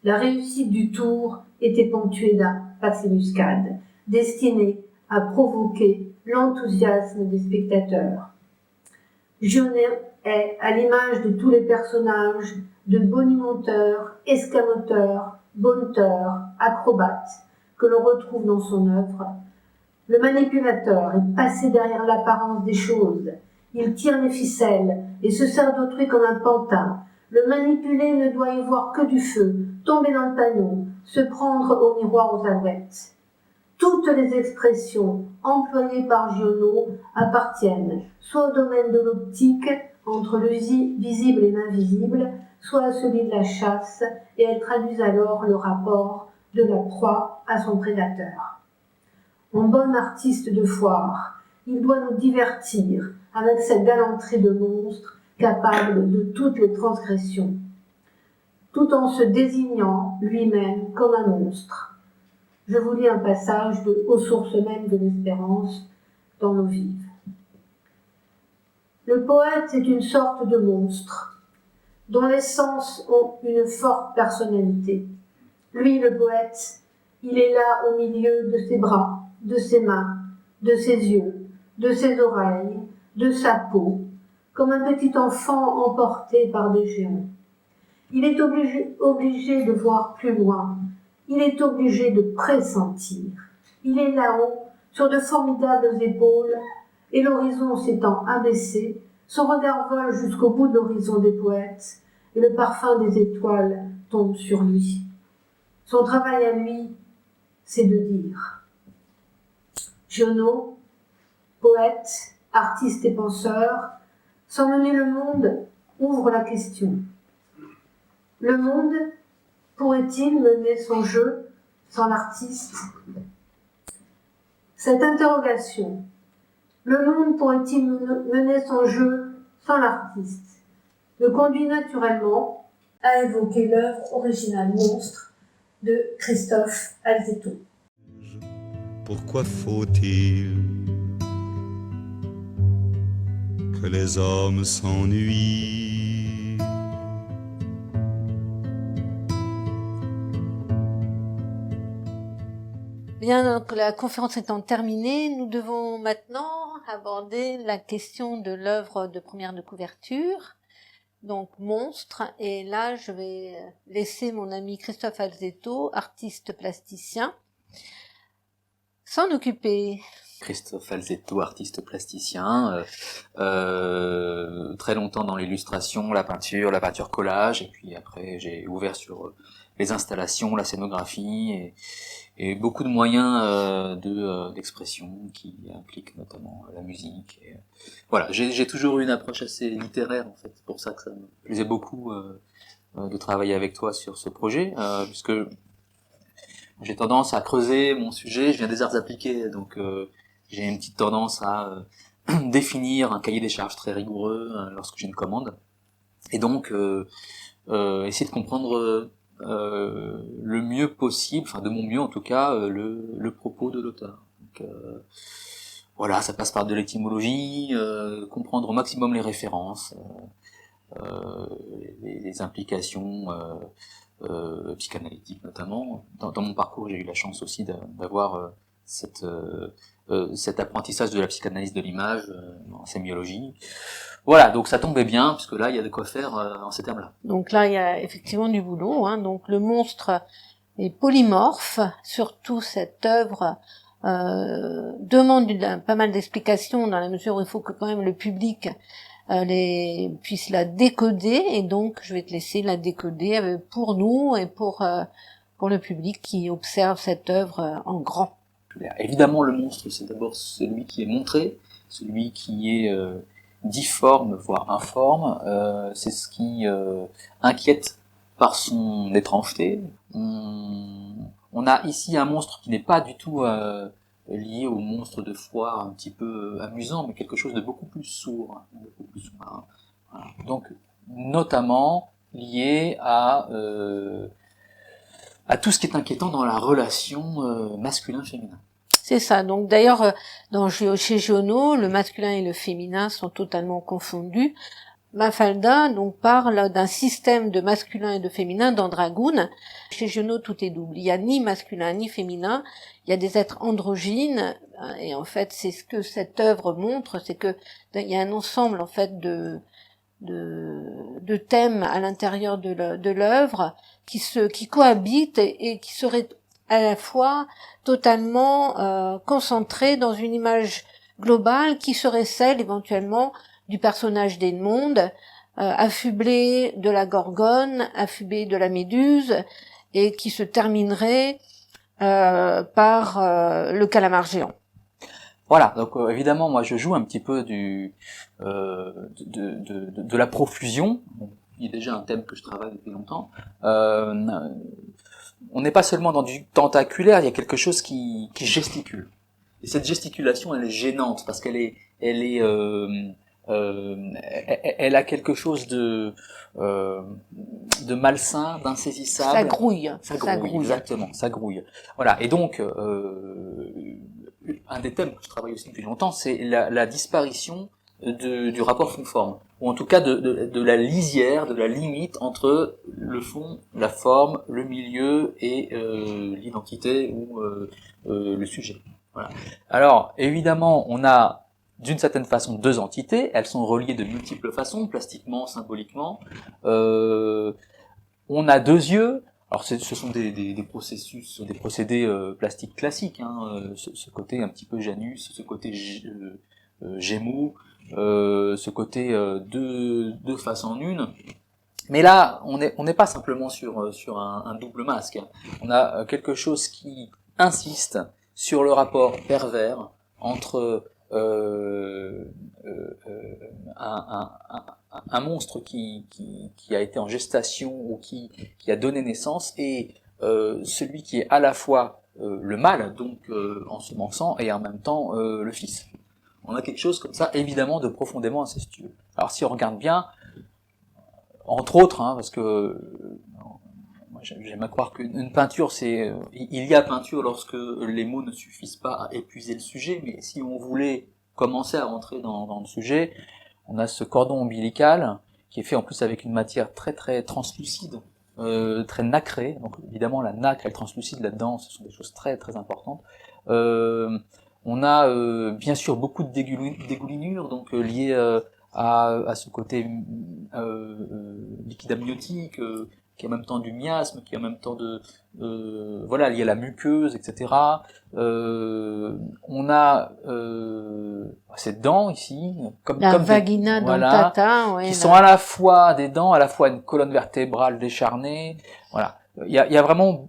La réussite du tour était ponctuée d'un passéluscade, destiné à provoquer l'enthousiasme des spectateurs. Giono est, à l'image de tous les personnages, de bonimenteurs, escamoteurs, bonneteurs, acrobates, que l'on retrouve dans son œuvre. Le manipulateur est passé derrière l'apparence des choses. Il tire les ficelles et se sert d'autrui comme un pantin. Le manipulé ne doit y voir que du feu, tomber dans le panneau, se prendre au miroir aux alouettes. Toutes les expressions employées par Giono appartiennent soit au domaine de l'optique, entre le visible et l'invisible, soit à celui de la chasse, et elles traduisent alors le rapport de la proie à son prédateur. En bon artiste de foire, il doit nous divertir avec cette galanterie de monstre capable de toutes les transgressions, tout en se désignant lui-même comme un monstre. Je vous lis un passage de Aux sources mêmes de l'espérance dans l'eau vive. Le poète est une sorte de monstre, dont les sens ont une forte personnalité. Lui, le poète, il est là au milieu de ses bras, de ses mains, de ses yeux, de ses oreilles, de sa peau, comme un petit enfant emporté par des géants. Il est obligé de voir plus loin. Il est obligé de pressentir. Il est là-haut, sur de formidables épaules, et l'horizon s'étant abaissé, son regard vole jusqu'au bout de l'horizon des poètes, et le parfum des étoiles tombe sur lui. Son travail à lui, c'est de dire. Giono, poète, artiste et penseur, sans mener le monde, ouvre la question. Le monde pourrait-il mener son jeu sans l'artiste? Cette interrogation, le monde pourrait-il mener son jeu sans l'artiste, me conduit naturellement à évoquer l'œuvre originale Monstre de Christophe Alzetto. Pourquoi faut-il que les hommes s'ennuient? Bien, donc la conférence étant terminée, nous devons maintenant aborder la question de l'œuvre de première de couverture, donc Monstre, et là je vais laisser mon ami Christophe Alzetto, artiste plasticien, s'en occuper. Christophe Alzetto, artiste plasticien, très longtemps dans l'illustration, la peinture collage, et puis après j'ai ouvert sur les installations, la scénographie, et beaucoup de moyens d'expression qui impliquent notamment la musique. Et, voilà, j'ai toujours eu une approche assez littéraire en fait, c'est pour ça que ça me plaisait beaucoup de travailler avec toi sur ce projet, puisque j'ai tendance à creuser mon sujet, je viens des arts appliqués, donc j'ai une petite tendance à définir un cahier des charges très rigoureux lorsque j'ai une commande, et donc essayer de comprendre le mieux possible, enfin de mon mieux en tout cas, le propos de l'auteur. Donc, voilà, ça passe par de l'étymologie, comprendre au maximum les références, les implications psychanalytiques notamment. Dans mon parcours, j'ai eu la chance aussi d'avoir cet apprentissage de la psychanalyse de l'image en sémiologie. Voilà, donc ça tombait bien, puisque là, il y a de quoi faire en ces termes-là. Donc là, il y a effectivement du boulot, hein. Donc le monstre est polymorphe, surtout cette œuvre demande pas mal d'explications dans la mesure où il faut que quand même le public puisse la décoder, et donc je vais te laisser la décoder pour nous et pour le public qui observe cette œuvre en grand. Évidemment, le monstre, c'est d'abord celui qui est montré, celui qui est difforme, voire informe. C'est ce qui inquiète par son étrangeté. On a ici un monstre qui n'est pas du tout lié au monstre de foire un petit peu amusant, mais quelque chose de beaucoup plus sourd, hein. Voilà. Donc, notamment lié à tout ce qui est inquiétant dans la relation masculin-féminin. C'est ça. Donc d'ailleurs, chez Giono, le masculin et le féminin sont totalement confondus. Mafalda donc parle d'un système de masculin et de féminin dans Dragoon. Chez Giono, tout est double. Il y a ni masculin ni féminin. Il y a des êtres androgynes. Et en fait, c'est ce que cette œuvre montre, c'est que il y a un ensemble en fait de thèmes à l'intérieur de l'œuvre qui cohabitent et qui seraient à la fois totalement concentrés dans une image globale qui serait celle éventuellement du personnage d'Edmond, affublé de la Gorgone, affublé de la Méduse, et qui se terminerait par le calamar géant. Voilà, donc évidemment, moi je joue un petit peu de la profusion, qui est déjà un thème que je travaille depuis longtemps. On n'est pas seulement dans du tentaculaire, il y a quelque chose qui gesticule. Et cette gesticulation, elle est gênante parce elle a quelque chose de malsain, d'insaisissable. Ça grouille. Exactement, ça grouille. Voilà, et donc un des thèmes que je travaille aussi depuis longtemps, c'est la disparition du rapport fond-forme, ou en tout cas de la lisière, de la limite entre le fond, la forme, le milieu et l'identité ou le sujet. Voilà. Alors, évidemment, on a d'une certaine façon deux entités, elles sont reliées de multiples façons, plastiquement, symboliquement. On a deux yeux. Alors ce sont des processus, des procédés plastiques classiques, hein, ce côté un petit peu Janus, ce côté Gémeaux, ce côté deux faces en une. Mais là, on n'est pas simplement sur un double masque. On a quelque chose qui insiste sur le rapport pervers entre un monstre qui a été en gestation ou qui a donné naissance et celui qui est à la fois le mâle, donc ensemençant, et en même temps le fils. On a quelque chose comme ça, évidemment, de profondément incestueux. Alors si on regarde bien, entre autres, hein, parce que j'aime à croire qu'une peinture, il y a peinture lorsque les mots ne suffisent pas à épuiser le sujet, mais si on voulait commencer à rentrer dans le sujet, on a ce cordon ombilical qui est fait en plus avec une matière très très translucide, très nacrée. Donc évidemment la nacre et le translucide là-dedans, ce sont des choses très très importantes. On a bien sûr beaucoup de dégoulinures, donc liées à ce côté liquide amniotique, qui est en même temps du miasme, qui est en même temps voilà, lié à la muqueuse, etc. On a ces dents ici, comme vagina voilà, dentata, ouais, qui sont à la fois des dents, à la fois une colonne vertébrale décharnée. Voilà, il y a vraiment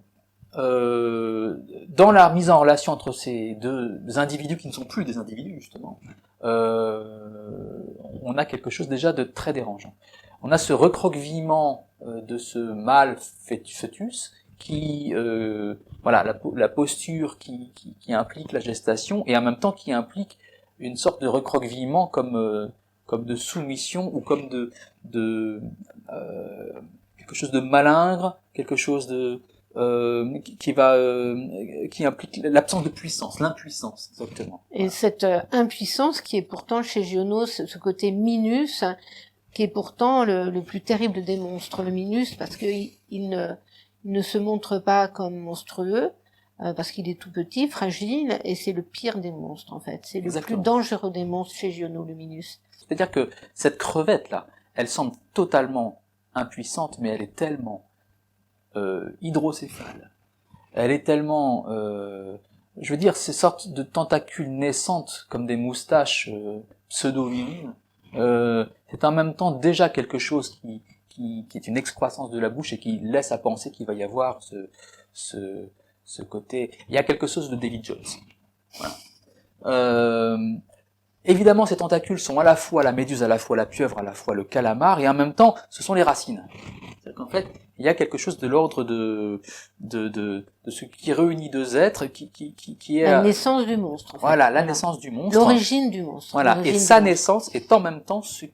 dans la mise en relation entre ces deux individus qui ne sont plus des individus justement, on a quelque chose déjà de très dérangeant. On a ce recroquevillement de ce mâle fœtus qui, voilà, la posture qui implique la gestation et en même temps qui implique une sorte de recroquevillement comme de soumission ou comme de quelque chose de malingre, quelque chose de qui implique l'absence de puissance, l'impuissance, exactement. Et voilà. Cette impuissance qui est pourtant chez Giono, ce côté minus, qui est pourtant le plus terrible des monstres, le minus, parce que il ne se montre pas comme monstrueux, parce qu'il est tout petit, fragile, et c'est le pire des monstres, en fait. C'est le plus dangereux des monstres chez Giono, le minus. C'est-à-dire que cette crevette-là, elle semble totalement impuissante, mais elle est tellement hydrocéphale, elle est tellement je veux dire, ces sortes de tentacules naissantes comme des moustaches pseudo-viriles, c'est en même temps déjà quelque chose qui est une excroissance de la bouche et qui laisse à penser qu'il va y avoir ce côté. Il y a quelque chose de David Jones. Voilà. Évidemment, ces tentacules sont à la fois la méduse, à la fois la pieuvre, à la fois le calamar, et en même temps, ce sont les racines. C'est-à-dire qu'en fait, il y a quelque chose de l'ordre de ce qui réunit deux êtres, qui est La naissance du monstre. En fait. Voilà, la naissance du monstre. L'origine du monstre. Voilà, et sa naissance est en même temps ce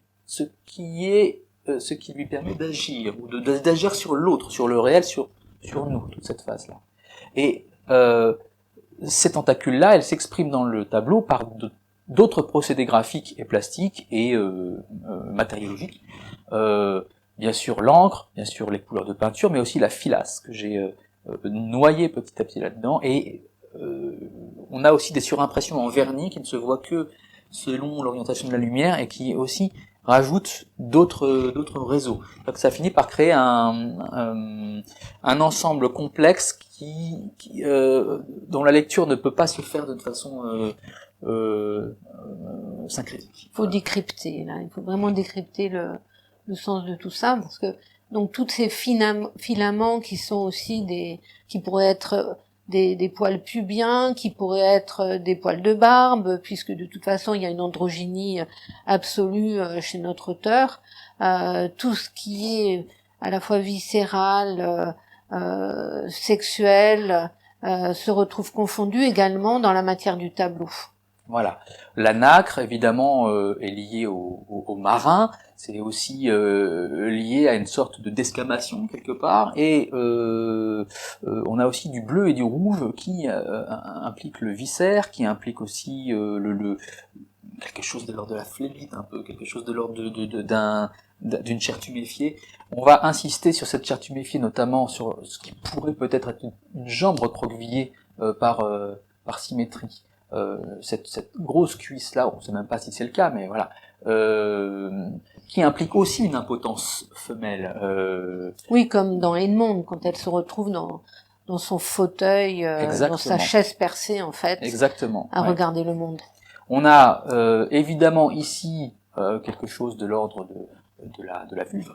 qui lui permet d'agir, ou d'agir sur l'autre, sur le réel, sur nous, toute cette phase-là. Et ces tentacules-là, elles s'expriment dans le tableau par d'autres procédés graphiques et plastiques et matériologiques. Bien sûr l'encre, bien sûr les couleurs de peinture, mais aussi la filasse que j'ai noyée petit à petit là-dedans. Et on a aussi des surimpressions en vernis qui ne se voient que selon l'orientation de la lumière et qui aussi rajoutent d'autres réseaux. Donc ça finit par créer un ensemble complexe dont la lecture ne peut pas se faire de façon syncrétique. Il faut décrypter, là. Il faut vraiment décrypter le sens de tout ça, parce que donc tous ces filaments qui sont aussi qui pourraient être des poils pubiens, qui pourraient être des poils de barbe, puisque de toute façon il y a une androgynie absolue chez notre auteur. Tout ce qui est à la fois viscéral, sexuel, se retrouve confondu également dans la matière du tableau. Voilà. La nacre, évidemment, est liée au marin. C'est aussi lié à une sorte de desquamation quelque part. Et on a aussi du bleu et du rouge qui implique le viscère, qui implique aussi quelque chose de l'ordre de la phlébite, un peu quelque chose de l'ordre d'une chair tuméfiée. On va insister sur cette chair tuméfiée, notamment sur ce qui pourrait peut-être être une jambe recroquevillée par symétrie. Cette grosse cuisse là, on ne sait même pas si c'est le cas, mais voilà, qui implique aussi une impotence femelle. Oui, comme dans Edmond, quand elle se retrouve dans son fauteuil, dans sa chaise percée en fait, exactement, à regarder le monde. On a évidemment ici quelque chose de l'ordre de la vulve,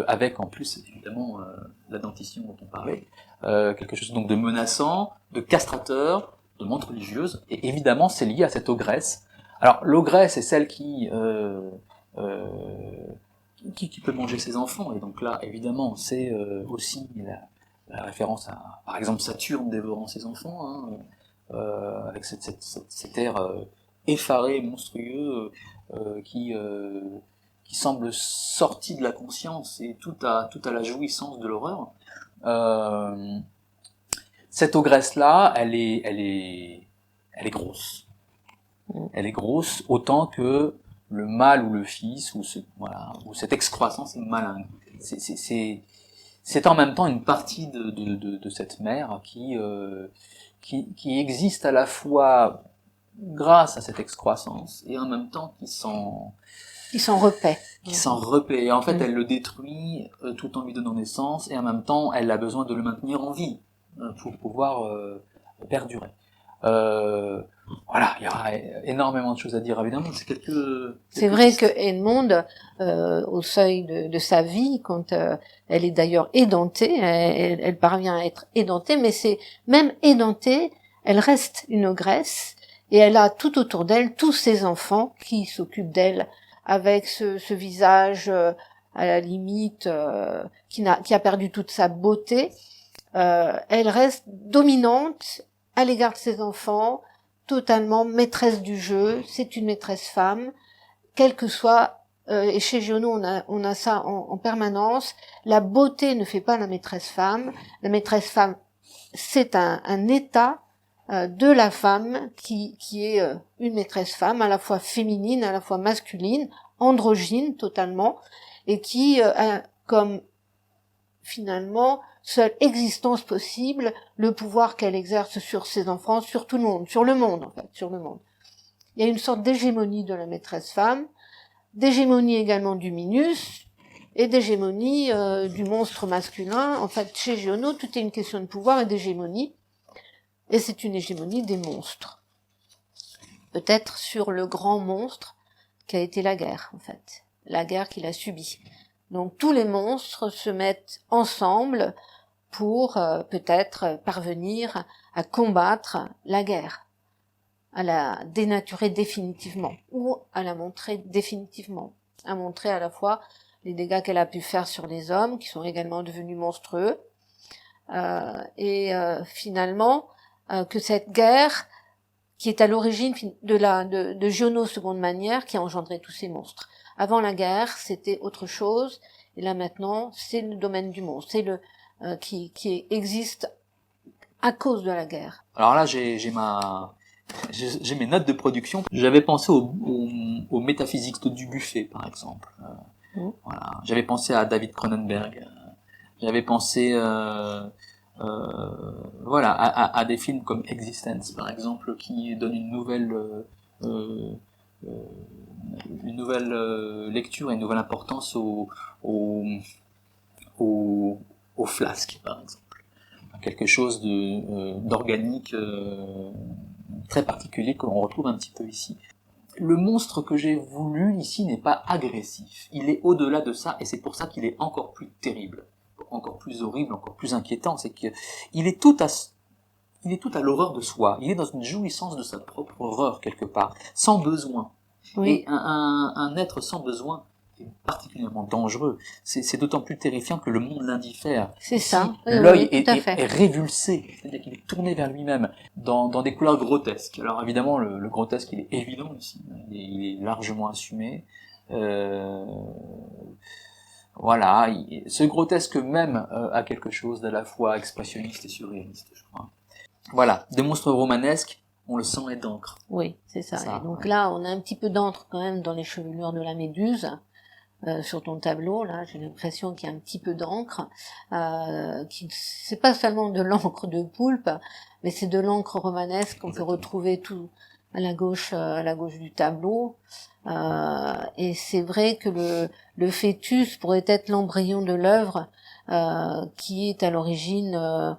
avec en plus évidemment la dentition dont on parlait, quelque chose donc de menaçant, de castrateur, de montre religieuse, et évidemment c'est lié à cette ogresse. Alors l'ogresse est celle qui peut manger ses enfants, et donc là évidemment c'est aussi la référence à par exemple Saturne dévorant ses enfants, avec cet air effaré, monstrueux, qui semble sorti de la conscience et tout à la jouissance de l'horreur. Cette ogresse-là, elle est grosse. Elle est grosse autant que le mâle ou le fils, ou cette excroissance malingue. C'est en même temps une partie de cette mère qui existe à la fois grâce à cette excroissance et en même temps qui s'en repaît. Et en fait, elle le détruit tout en lui donnant naissance, et en même temps, elle a besoin de le maintenir en vie pour pouvoir perdurer. Voilà, il y aura énormément de choses à dire, évidemment. C'est vrai que Edmond, au seuil de sa vie, quand elle est d'ailleurs édentée, elle parvient à être édentée, mais c'est même édentée, elle reste une ogresse, et elle a tout autour d'elle tous ses enfants qui s'occupent d'elle avec ce visage à la limite qui a perdu toute sa beauté. Elle reste dominante à l'égard de ses enfants, totalement maîtresse du jeu. C'est une maîtresse femme, quel que soit. Et chez Giono, on a ça en permanence. La beauté ne fait pas la maîtresse femme. La maîtresse femme, c'est un état de la femme qui est une maîtresse femme, à la fois féminine, à la fois masculine, androgyne totalement, et qui a comme finalement seule existence possible le pouvoir qu'elle exerce sur ses enfants, sur tout le monde, sur le monde en fait, sur le monde. Il y a une sorte d'hégémonie de la maîtresse femme, d'hégémonie également du Minus, et d'hégémonie du monstre masculin. En fait, chez Giono, tout est une question de pouvoir et d'hégémonie. et c'est une hégémonie des monstres. Peut-être sur le grand monstre qu'a été la guerre, en fait. La guerre qu'il a subie. Donc tous les monstres se mettent ensemble pour peut-être parvenir à combattre la guerre, à la dénaturer définitivement, ou à la montrer définitivement, à montrer à la fois les dégâts qu'elle a pu faire sur les hommes, qui sont également devenus monstrueux, et finalement que cette guerre qui est à l'origine de Giono seconde manière, qui a engendré tous ces monstres. Avant la guerre, c'était autre chose, et là maintenant, c'est le domaine du monstre, c'est le qui existe à cause de la guerre. Alors là, j'ai mes notes de production. J'avais pensé aux métaphysiques de Dubuffet, par exemple. Voilà. J'avais pensé à David Cronenberg. J'avais pensé voilà, à des films comme Existence, par exemple, qui donnent une nouvelle lecture et une nouvelle importance au flasque, par exemple. Quelque chose d'organique très particulier que l'on retrouve un petit peu ici. Le monstre que j'ai voulu ici n'est pas agressif. Il est au-delà de ça, et c'est pour ça qu'il est encore plus terrible, encore plus horrible, encore plus inquiétant. C'est qu'il est tout à l'horreur de soi. Il est dans une jouissance de sa propre horreur quelque part, sans besoin. Oui. Et un être sans besoin est particulièrement dangereux. C'est d'autant plus terrifiant que le monde l'indiffère. C'est ça. L'œil oui, est révulsé, c'est-à-dire qu'il est tourné vers lui-même dans des couleurs grotesques. Alors évidemment, le grotesque, il est évident ici. Il est largement assumé. Voilà, ce grotesque même a quelque chose d'à la fois expressionniste et surréaliste, je crois. Voilà, des monstres romanesques, on le sent et d'encre. Oui, c'est ça. Ça, et donc ouais. là, on a un petit peu d'encre quand même dans les chevelures de la méduse. Sur ton tableau, là, j'ai l'impression qu'il y a un petit peu d'encre, c'est pas seulement de l'encre de poulpe, mais c'est de l'encre romanesque qu'on peut retrouver tout à la gauche du tableau. Et c'est vrai que le fœtus pourrait être l'embryon de l'œuvre, qui est à l'origine,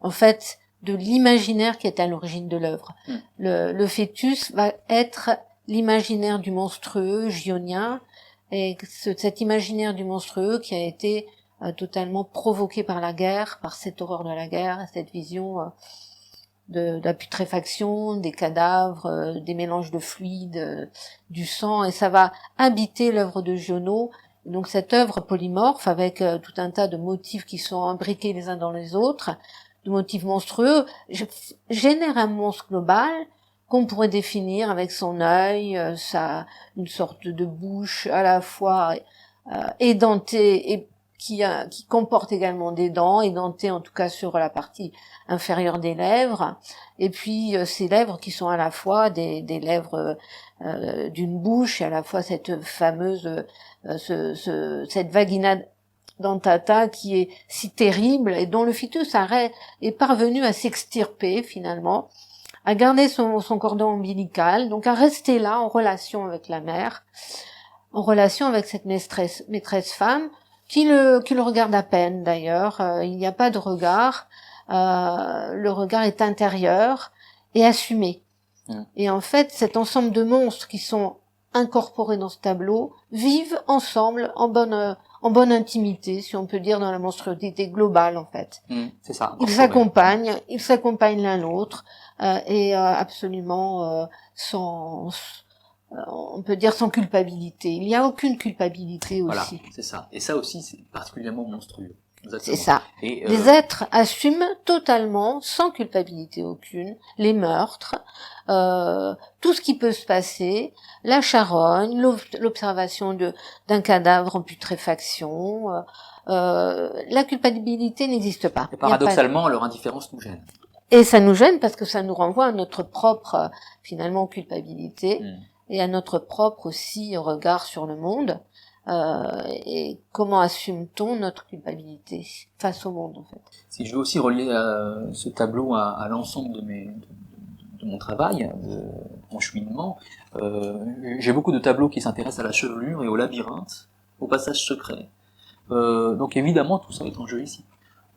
en fait, de l'imaginaire qui est à l'origine de l'œuvre. Le fœtus va être l'imaginaire du monstrueux gionien, et cet imaginaire du monstrueux qui a été totalement provoqué par la guerre, par cette horreur de la guerre, cette vision de la putréfaction, des cadavres, des mélanges de fluides, du sang, et ça va habiter l'œuvre de Giono. Donc cette œuvre polymorphe avec tout un tas de motifs qui sont imbriqués les uns dans les autres, de motifs monstrueux, génère un monstre global qu'on pourrait définir avec son œil, une sorte de bouche à la fois édentée et qui comporte également des dents, édentées en tout cas sur la partie inférieure des lèvres, et puis ces lèvres qui sont à la fois des lèvres d'une bouche et à la fois cette fameuse cette vagina dentata qui est si terrible et dont le fœtus est parvenu à s'extirper finalement, à garder son cordon ombilical, donc à rester là en relation avec la mère, en relation avec cette maîtresse femme, qui le regarde à peine d'ailleurs. Il n'y a pas de regard, le regard est intérieur et assumé. Et en fait, cet ensemble de monstres qui sont incorporés dans ce tableau vivent ensemble en bonne intimité, si on peut dire, dans la monstruosité globale en fait. C'est ça. Ils s'accompagnent l'un l'autre et absolument on peut dire sans culpabilité. Il n'y a aucune culpabilité aussi. Voilà, c'est ça. Et ça aussi, c'est particulièrement monstrueux. C'est ça. Et, les êtres assument totalement, sans culpabilité aucune, les meurtres, tout ce qui peut se passer, la charogne, l'observation d'un cadavre en putréfaction. La culpabilité n'existe pas. Et paradoxalement, leur indifférence nous gêne. Et ça nous gêne parce que ça nous renvoie à notre propre, finalement, culpabilité et à notre propre aussi regard sur le monde. Et comment assume-t-on notre culpabilité face au monde, en fait? Si je veux aussi relier ce tableau à l'ensemble de mon travail, de mon cheminement, j'ai beaucoup de tableaux qui s'intéressent à la chevelure et au labyrinthe, au passage secret. Donc évidemment, tout ça est en jeu ici.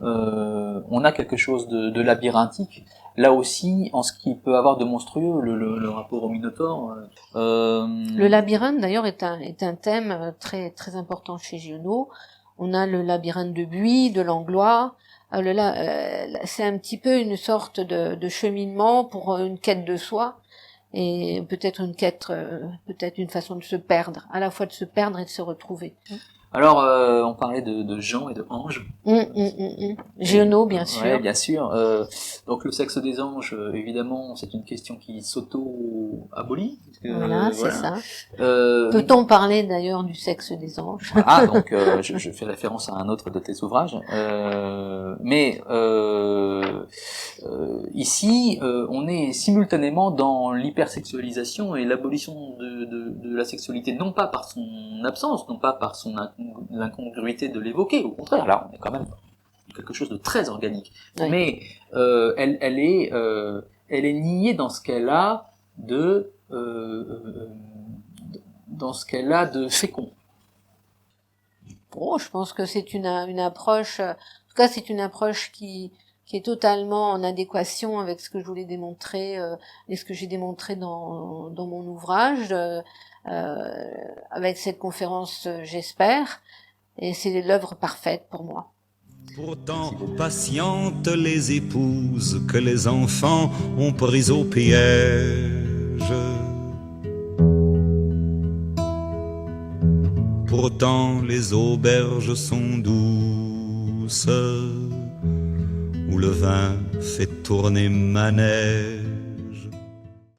on a quelque chose de labyrinthique. Là aussi, en ce qui peut avoir de monstrueux, le rapport au Minotaure. Le labyrinthe, d'ailleurs, est un thème très très important chez Giono. On a le labyrinthe de Buis, de Langlois. C'est un petit peu une sorte de cheminement pour une quête de soi et peut-être une quête, peut-être une façon de se perdre, à la fois de se perdre et de se retrouver. Alors, on parlait de Jean et de Ange. Giono, bien sûr. Ouais, bien sûr. Donc le sexe des anges, évidemment, c'est une question qui s'auto-abolit. Voilà, c'est ça. Euh, Peut-on parler d'ailleurs du sexe des anges? Ah, donc je fais référence à un autre de tes ouvrages. Ici, on est simultanément dans l'hypersexualisation et l'abolition de la sexualité, non pas par son absence, non pas par son l'incongruité de l'évoquer. Au contraire, là, on est quand même dans quelque chose de très organique. Oui. Mais elle est niée dans ce qu'elle a de fécond. Bon, je pense que c'est une approche, en tout cas c'est une approche qui est totalement en adéquation avec ce que je voulais démontrer et ce que j'ai démontré dans mon ouvrage, avec cette conférence, j'espère, et c'est l'œuvre parfaite pour moi. Pourtant patientes les épouses que les enfants ont prises au piège. Pourtant les auberges sont douces, où le vin fait tourner manège.